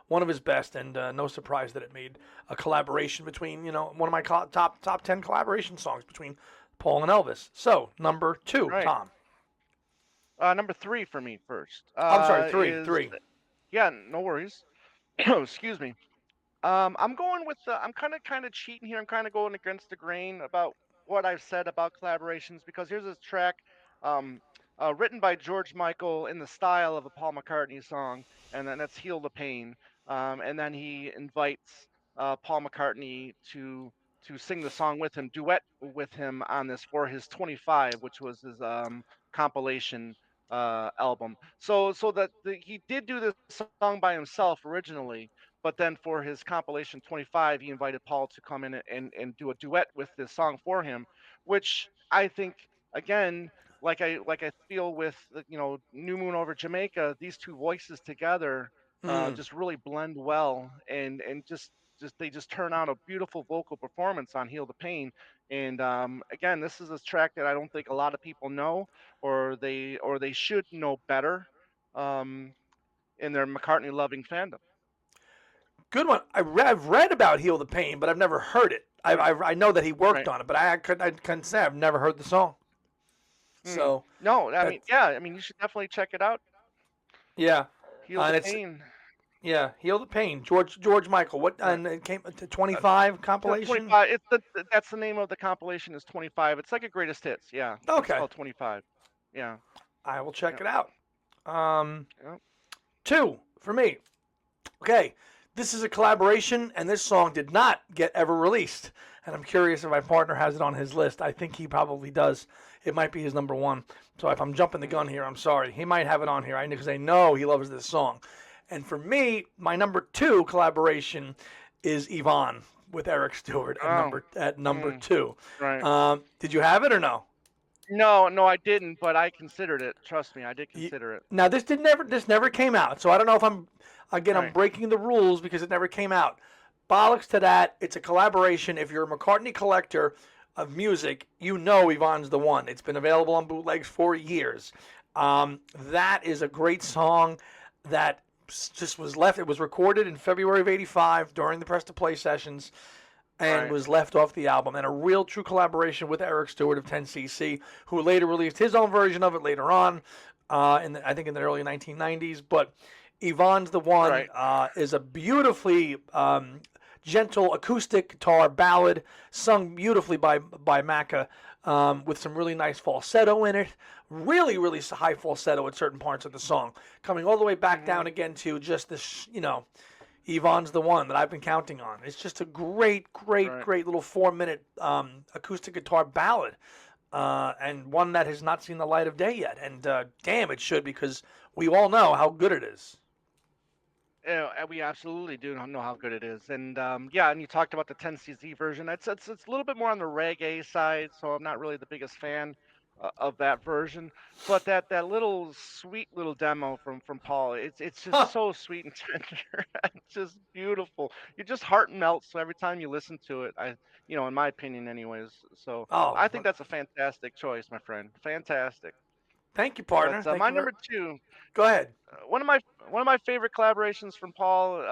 one of his best, and no surprise that it made a collaboration between, one of my top 10 collaboration songs between Paul and Elvis. So number two, Right. Tom. Number three for me first. I'm sorry, three, Is three. yeah. No worries. Excuse me. I'm going with the. I'm kind of cheating here. I'm kind of going against the grain about what I've said about collaborations because here's this track, um, written by George Michael in the style of a Paul McCartney song, and then that's "Heal the Pain." And then he invites Paul McCartney to sing the song with him, duet with him on this for his 25, which was his compilation album. So he did do this song by himself originally, but then for his compilation 25, he invited Paul to come in and do a duet with this song for him, which I think again, like I feel with New Moon over Jamaica, these two voices together Mm. just really blend well, and just they just turn out a beautiful vocal performance on Heal the Pain. And again, this is a track that I don't think a lot of people know, or they should know better um, in their McCartney loving fandom. Good one. I've read about Heal the Pain, but I've never heard it. Right, I know that he worked right. on it, but I couldn't say I've never heard the song. Mm. So No, I mean, that's yeah, I mean, you should definitely check it out. yeah, Heal the and it's Pain. yeah, Heal the Pain. George Michael. What Right. and it came to 25 compilation. 25. It's that's the name of the compilation is 25. It's like a greatest hits. Yeah, it's Okay, called 25. Yeah. I will check Yep. it out. Um, Yep. two for me. Okay, this is a collaboration, and this song did not get ever released. And I'm curious if my partner has it on his list. I think he probably does. It might be his number one. So if I'm jumping the Mm. gun here, I'm sorry. He might have it on here. I because I know he loves this song. And for me, my number two collaboration is Yvonne with Eric Stewart Oh. at number Mm. two. Right. Did you have it or no? No, no, I didn't, but I considered it. Trust me, I did Y- consider it. Now this never came out. So I don't know if I'm Right. breaking the rules because it never came out. Bollocks to that. It's a collaboration. If you're a McCartney collector of music, you know Yvonne's the one. It's been available on bootlegs for years. That is a great song that just was left. It was recorded in February of '85 during the Press to Play sessions and Right. was left off the album. And a real true collaboration with Eric Stewart of 10cc, who later released his own version of it later on, I think in the early 1990s. But Yvonne's the One Right. is a beautifully gentle acoustic guitar ballad sung beautifully by Macca, with some really nice falsetto in it. Really, really high falsetto at certain parts of the song, coming all the way back Hmm. down again to just this, Yvonne's the One that I've been counting on. It's just a great, great, Right. great little 4 minute acoustic guitar ballad, and one that has not seen the light of day yet. And damn, it should because we all know how good it is. Yeah, we absolutely do know how good it is, and yeah, and you talked about the 10cz version. It's a little bit more on the reggae side, so I'm not really the biggest fan of that version. But that little sweet little demo from Paul, it's just Huh. so sweet and tender. It's just beautiful. Your just heart melts every time you listen to it. In my opinion, anyways. So Oh, I think that's a fantastic choice, my friend. Fantastic. thank you, But partner. Thank my you very. number two, Go ahead. one of my favorite collaborations from Paul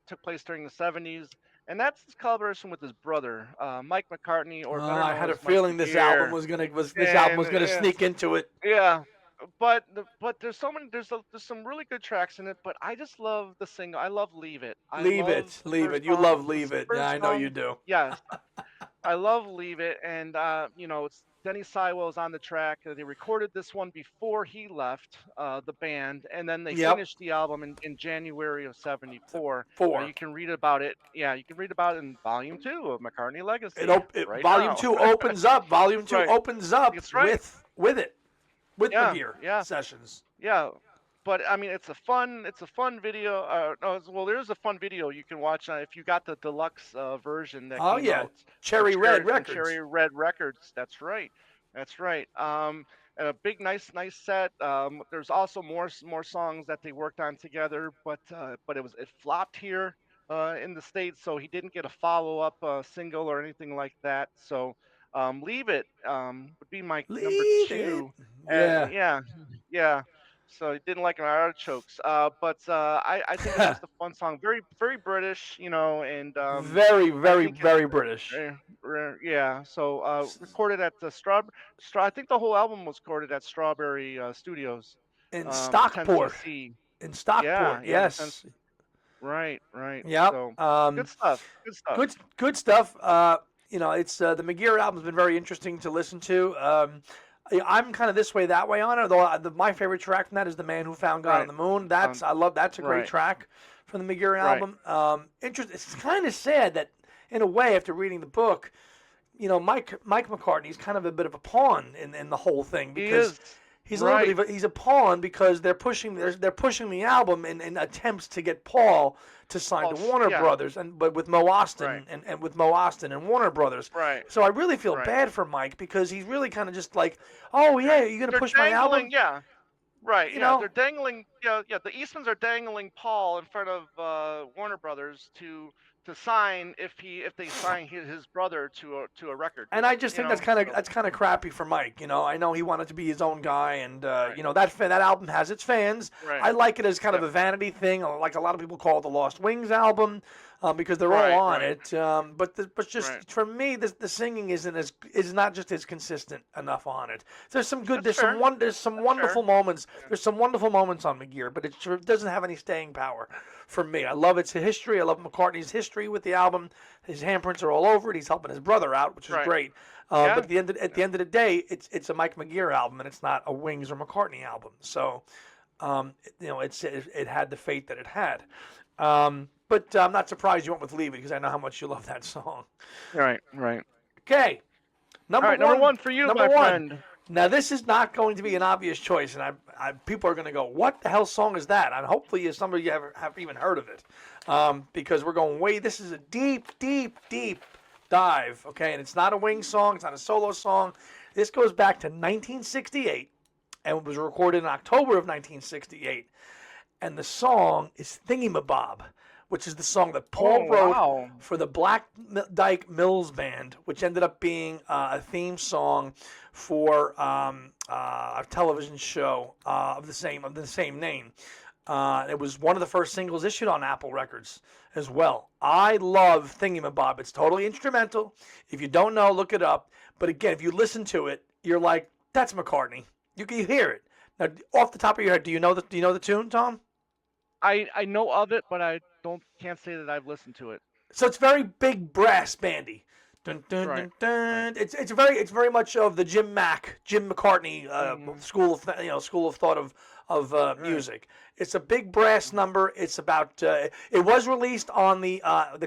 took place during the '70s, and that's his collaboration with his brother, Mike McCartney, or better I known had a as Mikey feeling this album Dear. was And gonna sneak into it. yeah, but there's so many there's some really good tracks in it. But I just love the single. I love Leave It. I love the Leave first it. You song. love The leave it. Yeah, first I know you song. do. Yes, I love Leave It, and it's Denny Sywell's on the track. They recorded this one before he left the band, and then they Yep. finished the album in January of '74. Four. You can read about it. Yeah, you can read about it in Volume Two of McCartney Legacy right Volume now. two opens up. Volume two Right, opens up that's right. with it with Yeah, McGear yeah, sessions. yeah. But I mean, it's a fun video. No, well, there's a fun video you can watch if you got the deluxe version that Oh came yeah, out Cherry Red From Records. Cherry Red Records. That's right, that's right. And a big, nice set. There's also more songs that they worked on together, but it flopped here in the states, so he didn't get a follow up single or anything like that. So Leave It would be my number Leave it. two. Yeah. Yeah, yeah. So he didn't like my artichokes. But I think it's just a fun song. Very, very British, and Very, I very, think it. very British. Yeah. So recorded at the I think the whole album was recorded at Strawberry Studios, In the Stockport. 10cc. In Yeah, Stockport, yeah, yes. Right, right. Yep. So good stuff. Good stuff. Good stuff. It's the McGear album's been very interesting to listen to. I'm kind of this way, that way on it. Although my favorite track from that is "The Man Who Found God on Right. the Moon." Um, I love. That's a great right, track from the McGear right. album. It's kind of sad that, in a way, after reading the book, Mike McCartney's kind of a bit of a pawn in the whole thing He because is he's a little bit right. of he's a pawn because they're pushing the album in attempts to get Paul to sign to Warner Yeah. Brothers but with Mo Austin Right. and with Mo Austin and Warner Brothers. Right. So I really feel Right. bad for Mike because he's really kind of just like, oh yeah, Right. you're gonna They're push my album, dangling. Yeah. Right. you Yeah. They're know? dangling. Yeah. Yeah. The Eastmans are dangling Paul in front of Warner Brothers to sign if they sign his brother to a record And I deal. just You think know. So that's kind of crappy for Mike. I know he wanted to be his own guy, and right. that album has its fans. Right. I like it as kind of Yep. a vanity thing, like a lot of people call it the Lost Wings album, because they're all Right. on Right. it. But Right. just for me, the singing is not just as consistent enough on it. That's fair. There's some That's wonderful fair. moments. Yeah. There's some wonderful moments on McGear, but it doesn't have any staying power for me. I love its history. I love McCartney's history with the album. His handprints are all over it. He's helping his brother out, which is Right. great. But Yeah. at the Yeah. end of the day, it's a Mike McGear album, and it's not a Wings or McCartney album. So, it had the fate that it had. But I'm not surprised you went with Leave It because I know how much you love that song. Right. Right. Okay, All number right. Number one. one for you, Number my one. friend. Now this is not going to be an obvious choice, and people are going to go, "What the hell song is that?" And hopefully, some of you have even heard of it, because we're going way. This is a deep, deep, deep dive. Okay, and it's not a Wings song. It's not a solo song. This goes back to 1968, and it was recorded in October of 1968. And the song is Thingamabob, which is the song that Paul Oh wrote wow. for the Black Dyke Mills Band, which ended up being a theme song for a television show of the same name. It was one of the first singles issued on Apple Records as well. I love Thingamabob. It's totally instrumental. If you don't know, look it up. But again, if you listen to it, you're like, that's McCartney. You can hear it. Now, off the top of your head, do you know the tune, Tom? I know of it, but I don't can't say that I've listened to it. So it's very big brass bandy. Dun, dun, Right. dun, Right. dun. It's very much of the Jim McCartney Hmm. school of thought of Right. music. It's a big brass number. It's about it was released on the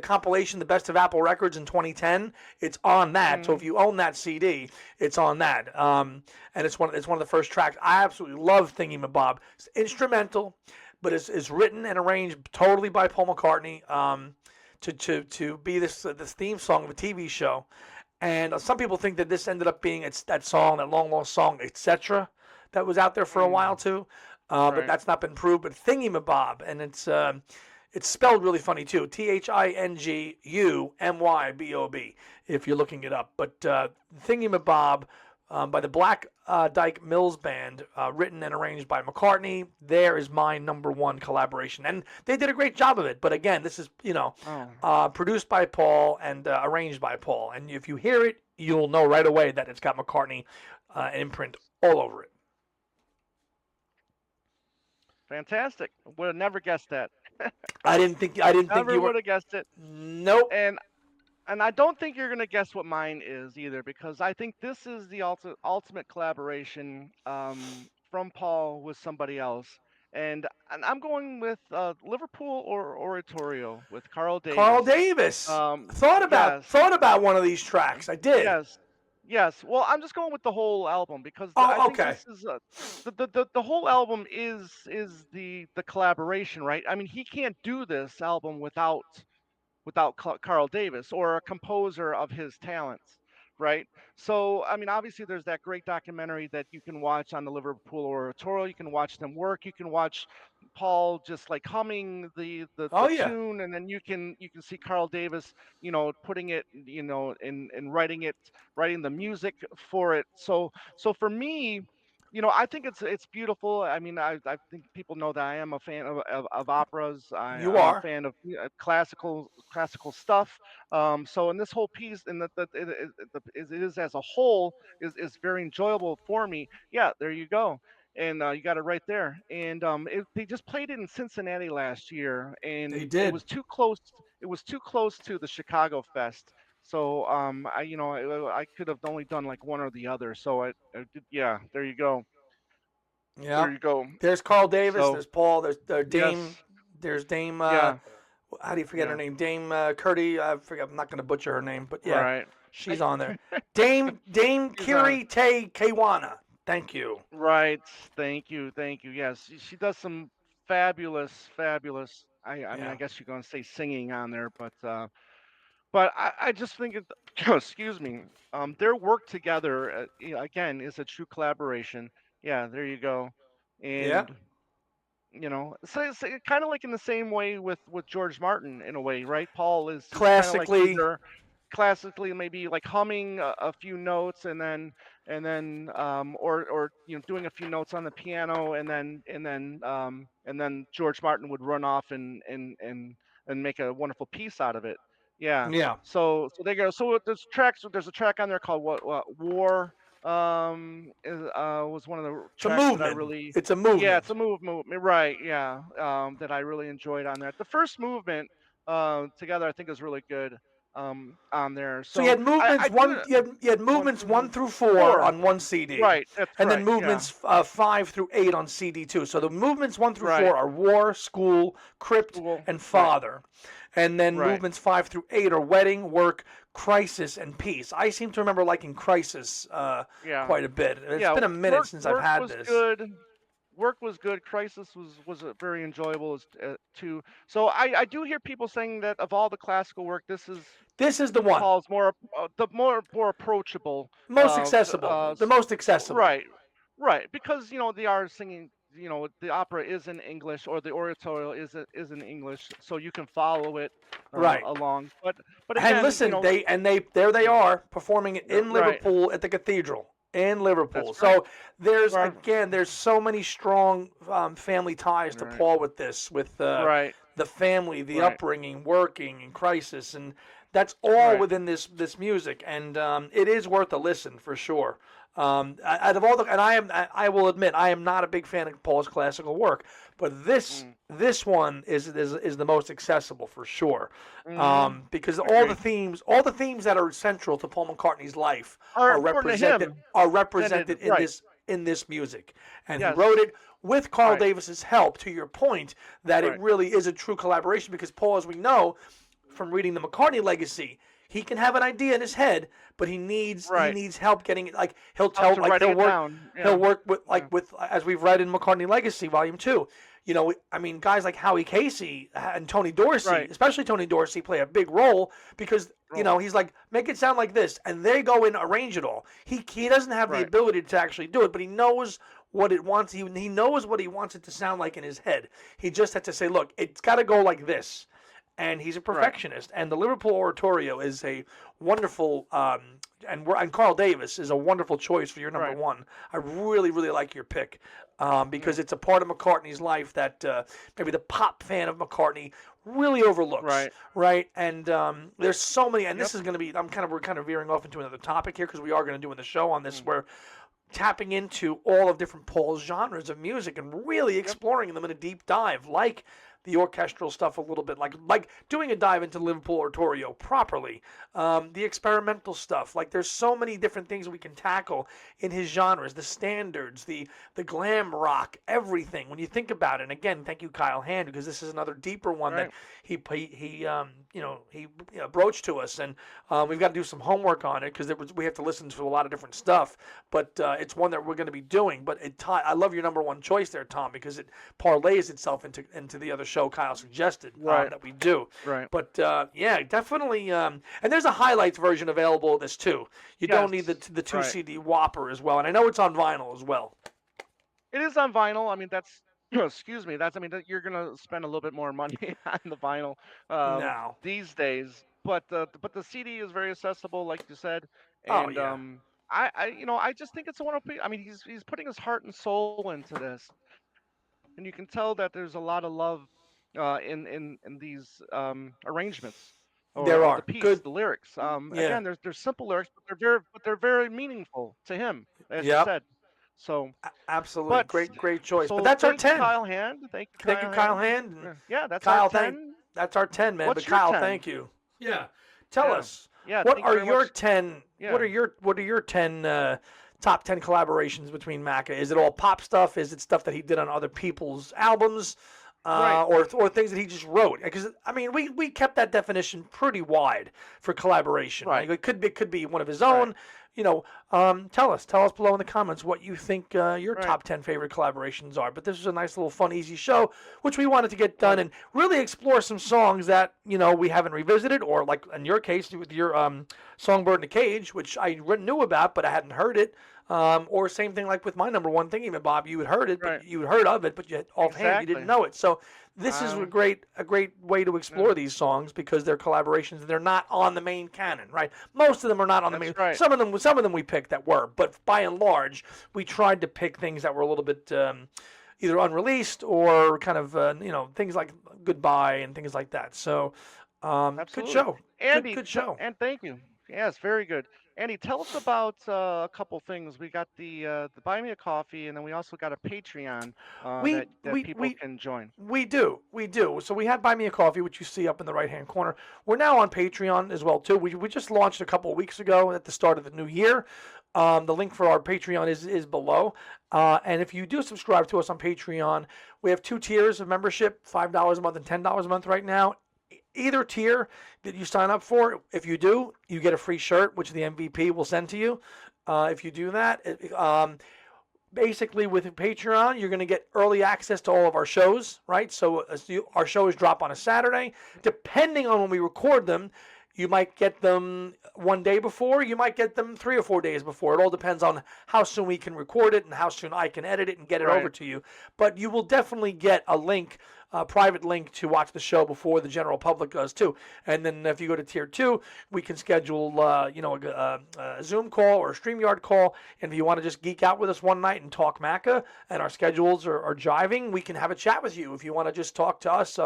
compilation The Best of Apple Records in 2010. It's on that. So Hmm. if you own that CD, it's on that. And it's one of the first tracks. I absolutely love Thingy It's instrumental, but it's written and arranged totally by Paul McCartney. To be this theme song of a TV show, and some people think that this ended up being that song, that long lost song, etc., that was out there for a while Mm. too, but Right. that's not been proved. But Thingy and it's spelled really funny too, Thingumybob. If you're looking it up, but Thingy by the Black Dyke Mills Band, written and arranged by McCartney. There is my number one collaboration, and they did a great job of it. But again, this is Oh. produced by Paul and arranged by Paul, and if you hear it, you'll know right away that it's got McCartney imprint all over it. Fantastic. Would have never guessed that. I didn't think Never you were. would have guessed it. Nope. And and I don't think you're gonna guess what mine is either, because I think this is the ultimate collaboration from Paul with somebody else. And I'm going with Liverpool or Oratorio with Carl Carl Davis. Davis. Um, yes, Thought about one of these tracks. I did. yes, yes. Well, I'm just going with the whole album because I Oh, think okay. this is the whole album is the collaboration, right? I mean, he can't do this album without Carl Davis or a composer of his talents, right? So, I mean, obviously, there's that great documentary that you can watch on the Liverpool Oratorio. You can watch them work. You can watch Paul just like humming Oh the yeah. tune, and then you can see Carl Davis, putting it, and writing the music for it. So for me, I think it's beautiful. I mean, I think people know that I am a fan of operas. You I'm a are. fan of classical stuff. So in this whole piece, and it is as a whole is very enjoyable for me. Yeah, there you go. and you got it right there. And they just played it in Cincinnati last year, They and it did. was too close. It was too close to the Chicago Fest. So I could have only done like one or the other. So I did, yeah, there you go, Yeah. there you go. There's Carl Davis. So There's Paul. There's yes, Dame. There's Dame. yeah, How do you forget her yeah, name? Dame Curdy. I forget. I'm not going to butcher her name, but yeah, right. she's on there. Dame He's on. Kiri Te Kewana. Thank you. Right. Thank you. Thank you. Yes, she does some fabulous, fabulous. I mean, I Yeah. guess you're gonna say singing on there, but I just think it. Excuse me. Their work together, again, is a true collaboration. Yeah, there you go. Yeah. And so kind of like in the same way with George Martin in a way, right? Paul is kind of like Classically. either classically maybe like humming a few notes or doing a few notes on the piano and then George Martin would run off and make a wonderful piece out of it. Yeah. Yeah. So there you go. So there's a track on there called what War was one of the It's a tracks that I movement. really. It's a Yeah, it's movement. a movement, right? Yeah, that I really enjoyed on there. The first movement together, I think, is really good on there. So you So had I movements do one. You had one movements through 1 through 4 4. on one CD, Right, that's and then correct. Yeah, movements 5 through 8 on CD 2. So the movements one through right. four are War, School, Crypt, School. and Right, Father, and then right. movements 5 through 8 are Wedding, Work, Crisis, and Peace. I seem to remember liking Crisis Yeah, quite a bit. It's yeah. been a minute Work since I've work had was this. good. Work was good. Crisis was very enjoyable as too. So I do hear people saying that of all the classical work, this is This is the one, Paul's more approachable. most accessible, the most accessible. Right, right, because they are singing. The opera is in English, or the oratorio is in English, so you can follow it Right. along. But And again, listen, they there they are performing it in right. Liverpool at the cathedral in That's Liverpool. correct. So there's Right, again there's so many strong family ties to right, Paul with this, with right, the family, the right, upbringing, working, and crisis, and that's all right. within this music, and it is worth a listen for sure. Out of all the, and I will admit I am not a big fan of Paul's classical work, but Mm, this one is the most accessible for sure, mm-hmm. because Agreed. all the themes that are central to Paul McCartney's life Are are important to represented him. are Intended. represented Right. in this music, and he wrote Yes. it with Carl Right. Davis's help. To your point, that it Right. really is a true collaboration, because Paul, as we know from reading the McCartney legacy, he can have an idea in his head, but he Right. needs help getting it. Like Up to writing it down. he'll Yeah. work with Yeah. as we've read in McCartney Legacy Volume 2. I mean, guys like Howie Casey and Tony Dorsey, Right. especially Tony Dorsey, play a big role because Oh. he's like, make it sound like this, and they go in arrange it all. He doesn't have the Right. ability to actually do it, but he knows what it wants. He knows what he wants it to sound like in his head. He just had to say, look, it's got to go like this, and he's a Right. perfectionist. And the Liverpool Oratorio is a wonderful, and Carl Davis is a wonderful choice for your number Right. one. I really, really like your pick, because Mm. it's a part of McCartney's life that maybe the pop fan of McCartney really overlooks, Right. right? And there's so many, and Yep. this is going to be, we're kind of veering off into another topic here because we are going to do in the show on this, Mm. where tapping into all of different Paul's genres of music and really Yep. exploring them in a deep dive, like the orchestral stuff a little bit, like doing a dive into Liverpool Oratorio properly, the experimental stuff. Like there's so many different things we can tackle in his genres, the standards, the glam rock, everything. When you think about it, and again, thank you, Kyle Hand, because this is another deeper one that Right. he broached to us, and we've got to do some homework on it because we have to listen to a lot of different stuff. But it's one that we're going to be doing. But I love your number one choice there, Tom, because it parlays itself into the other show Kyle suggested Right. that we do. Right. But yeah, definitely. And there's a highlights version available of this too. You don't need Yes. the two Right. CD Whopper as well, and I know it's on vinyl as well. It is on vinyl. I mean, that's excuse me. That's I mean, that you're gonna spend a little bit more money on the vinyl Now, these days, but the CD is very accessible, like you said, oh and yeah, I just think it's a wonderful. I mean, he's putting his heart and soul into this, and you can tell that there's a lot of love in these arrangements or there of the are piece, good. the lyrics. Yeah, Again, there's simple lyrics, but they're very meaningful to him, as you yep. said. So, Absolutely, but great choice. But so that's our thank you, 10. Kyle Hand. Thank you, Thank you, Kyle Kyle Hand. Hand. And Yeah, that's our Kyle, 10. that's our 10, man. But What's your Kyle, 10? thank you. Yeah. Tell Yeah, us, yeah. what Thank you are very your much. 10 Yeah, what are your 10 top 10 collaborations between Macca? Is it all pop stuff? Is it stuff that he did on other people's albums? right, Or things that he just wrote? Because I mean, we kept that definition pretty wide for collaboration, right? right, It could be one of his right, own. You know, tell us below in the comments what you think your right. top 10 favorite collaborations are. But this was a nice little fun, easy show, which we wanted to get done Was and really explore some songs that we haven't revisited, or like in your case with your Songbird in a Cage, which I knew about but I hadn't heard it. Or same thing like with my number one thing, even Bob, you had heard it, but right. you had heard of it, but offhand you didn't Exactly. know it. So this is Um, a great way to yeah, explore these songs because they're collaborations and they're not on the main canon, right? Most of them are not on the that's main. right. Some of them we picked that were, but by and large, we tried to pick things that were a little bit either unreleased or kind of things like Goodbye and things like that. So good Absolutely. show, Andy, good show. and thank you. Yes, very good. Andy, tell us about a couple things. We got the Buy Me a Coffee, and then we also got a Patreon We that people can join. we do. So we had Buy Me a Coffee, which you see up in the right hand corner. We're now on Patreon as well too. We just launched a couple of weeks ago at the start of the new year. The link for our Patreon is below. And if you do subscribe to us on Patreon, we have two tiers of membership: $5 a month and $10 a month right now. Either tier that you sign up for, if you do, you get a free shirt, which the MVP will send to you. If you do that, basically with Patreon, you're going to get early access to all of our shows, right? So our shows drop on a Saturday. Depending on when we record them, you might get them one day before, you might get them 3 or 4 days before. It all depends on how soon we can record it and how soon I can edit it and get it over Right. to you. But you will definitely get a link, a private link to watch the show before the general public does too. And then if you go to tier 2, we can schedule a Zoom call or a StreamYard call. And if you want to just geek out with us one night and talk Macca and our schedules are jiving, we can have a chat with you. If you want to just talk to us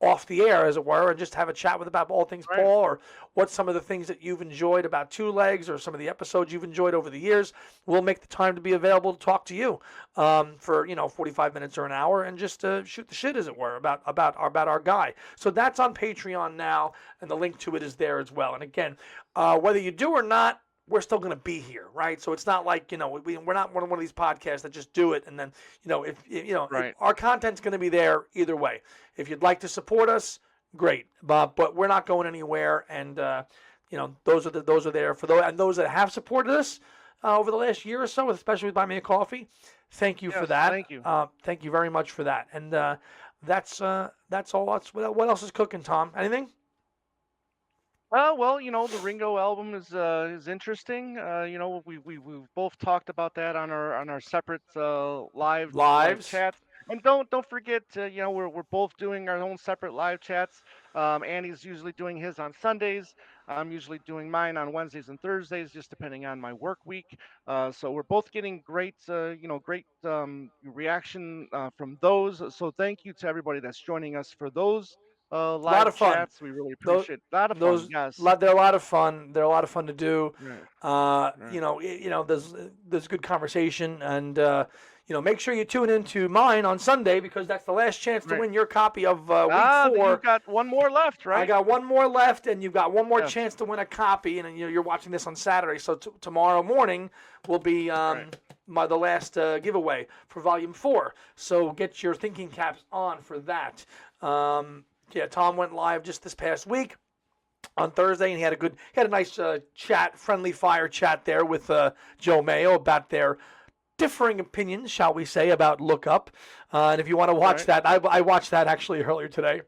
off the air, as it were, and just have a chat with about all things Right. Paul, or what some of the things that you've enjoyed about Two Legs, or some of the episodes you've enjoyed over the years. We'll make the time to be available to talk to you for 45 minutes or an hour, and just shoot the shit, as it were, about our guy. So that's on Patreon now, and the link to it is there as well. And again, whether you do or not, we're still going to be here, right? So it's not like we're not one of these podcasts that just do it and then if Right. our content's going to be there either way. If you'd like to support us, great, but we're not going anywhere, and those are there for those that have supported us over the last year or so, especially with Buy Me a Coffee. Thank you for Yes. that. Thank you. Thank you very much for that. And that's all. What else is cooking, Tom? Anything? Well, the Ringo album is interesting. We've both talked about that on our separate live Lives. chats. And don't forget, we're both doing our own separate live chats. Andy's usually doing his on Sundays. I'm usually doing mine on Wednesdays and Thursdays, just depending on my work week. So we're both getting great reaction from those. So thank you to everybody that's joining us for those A lot live of fun. chats. We really Those appreciate it. A lot of fun. those Yes. they're a lot of fun. They're a lot of fun to do. Right. Uh, Right. you know, there's good conversation, and make sure you tune into mine on Sunday because that's the last chance to Right. win your copy of week You've 4. got one more left, I right? got one more left, and you've got one more Yes. chance to win a copy. And you're watching this on Saturday, so tomorrow morning will be Right. the last giveaway for Volume 4. So get your thinking caps on for that. Yeah, Tom went live just this past week on Thursday, and he had a nice friendly fire chat there with Joe Mayo about their differing opinions, shall we say, about Look Up. And if you want to watch Right. that, I watched that actually earlier today,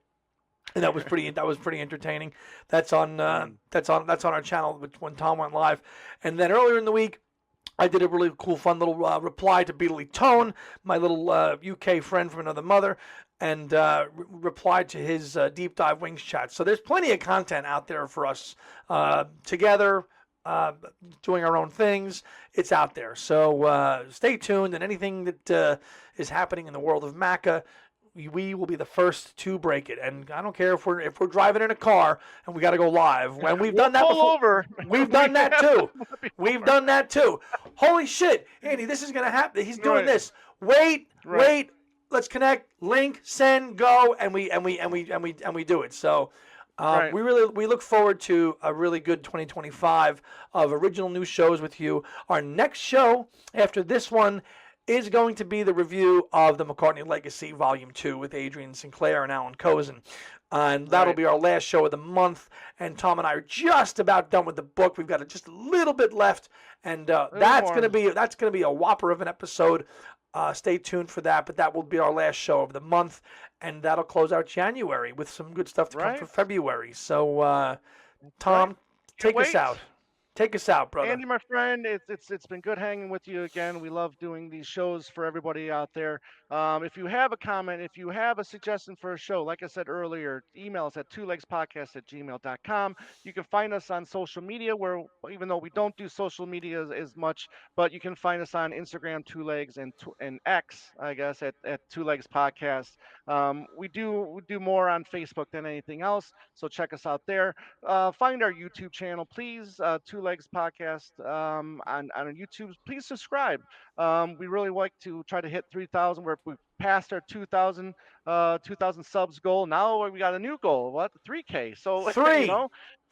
and that was pretty entertaining. That's on our channel when Tom went live. And then earlier in the week, I did a really cool, fun little reply to Beatley Tone, my little UK friend from another mother, and replied to his Deep Dive Wings chat. So there's plenty of content out there for us together, doing our own things. It's out there. So stay tuned, and anything that is happening in the world of Macca, we will be the first to break it. And I don't care if we're driving in a car and we got to go live. And we've We'll done that pull before. over. We've We done that have too. done that We've before. done that too. Holy shit, Andy, this is gonna happen. He's doing Right, this. Wait, right, wait. Let's connect. Link, send, go, and we do it. So right. we look forward to a really good 2025 of original new shows with you. Our next show after this one is going to be the review of the McCartney Legacy Volume 2 with Adrian Sinclair and Alan Cozen. And that'll Right. be our last show of the month. And Tom and I are just about done with the book. We've got just a little bit left, and A little more. that's gonna be a whopper of an episode. Stay tuned for that. But that will be our last show of the month, and that'll close out January with some good stuff to come for Right. February. So, That's right. Tom, Can't take us wait. out. Take us out, brother. Andy, my friend, it's been good hanging with you again. We love doing these shows for everybody out there. If you have a comment, if you have a suggestion for a show, like I said earlier, email us at twolegspodcast@gmail.com. You can find us on social media, where even though we don't do social media as much, but you can find us on Instagram, Two Legs, and X, I guess, at Two Legs Podcast. We do more on Facebook than anything else, so check us out there. Find our YouTube channel, please. Two Legs Podcast on YouTube. Please subscribe. We really like to try to hit 3,000. We passed our 2,000 subs goal. Now we got a new goal. What? 3K. So you Three, know,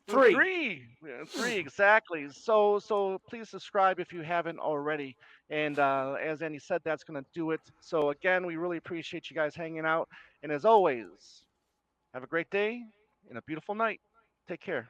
three. three, three exactly. So please subscribe if you haven't already. And as Andy said, that's gonna do it. So again, we really appreciate you guys hanging out. And as always, have a great day and a beautiful night. Take care.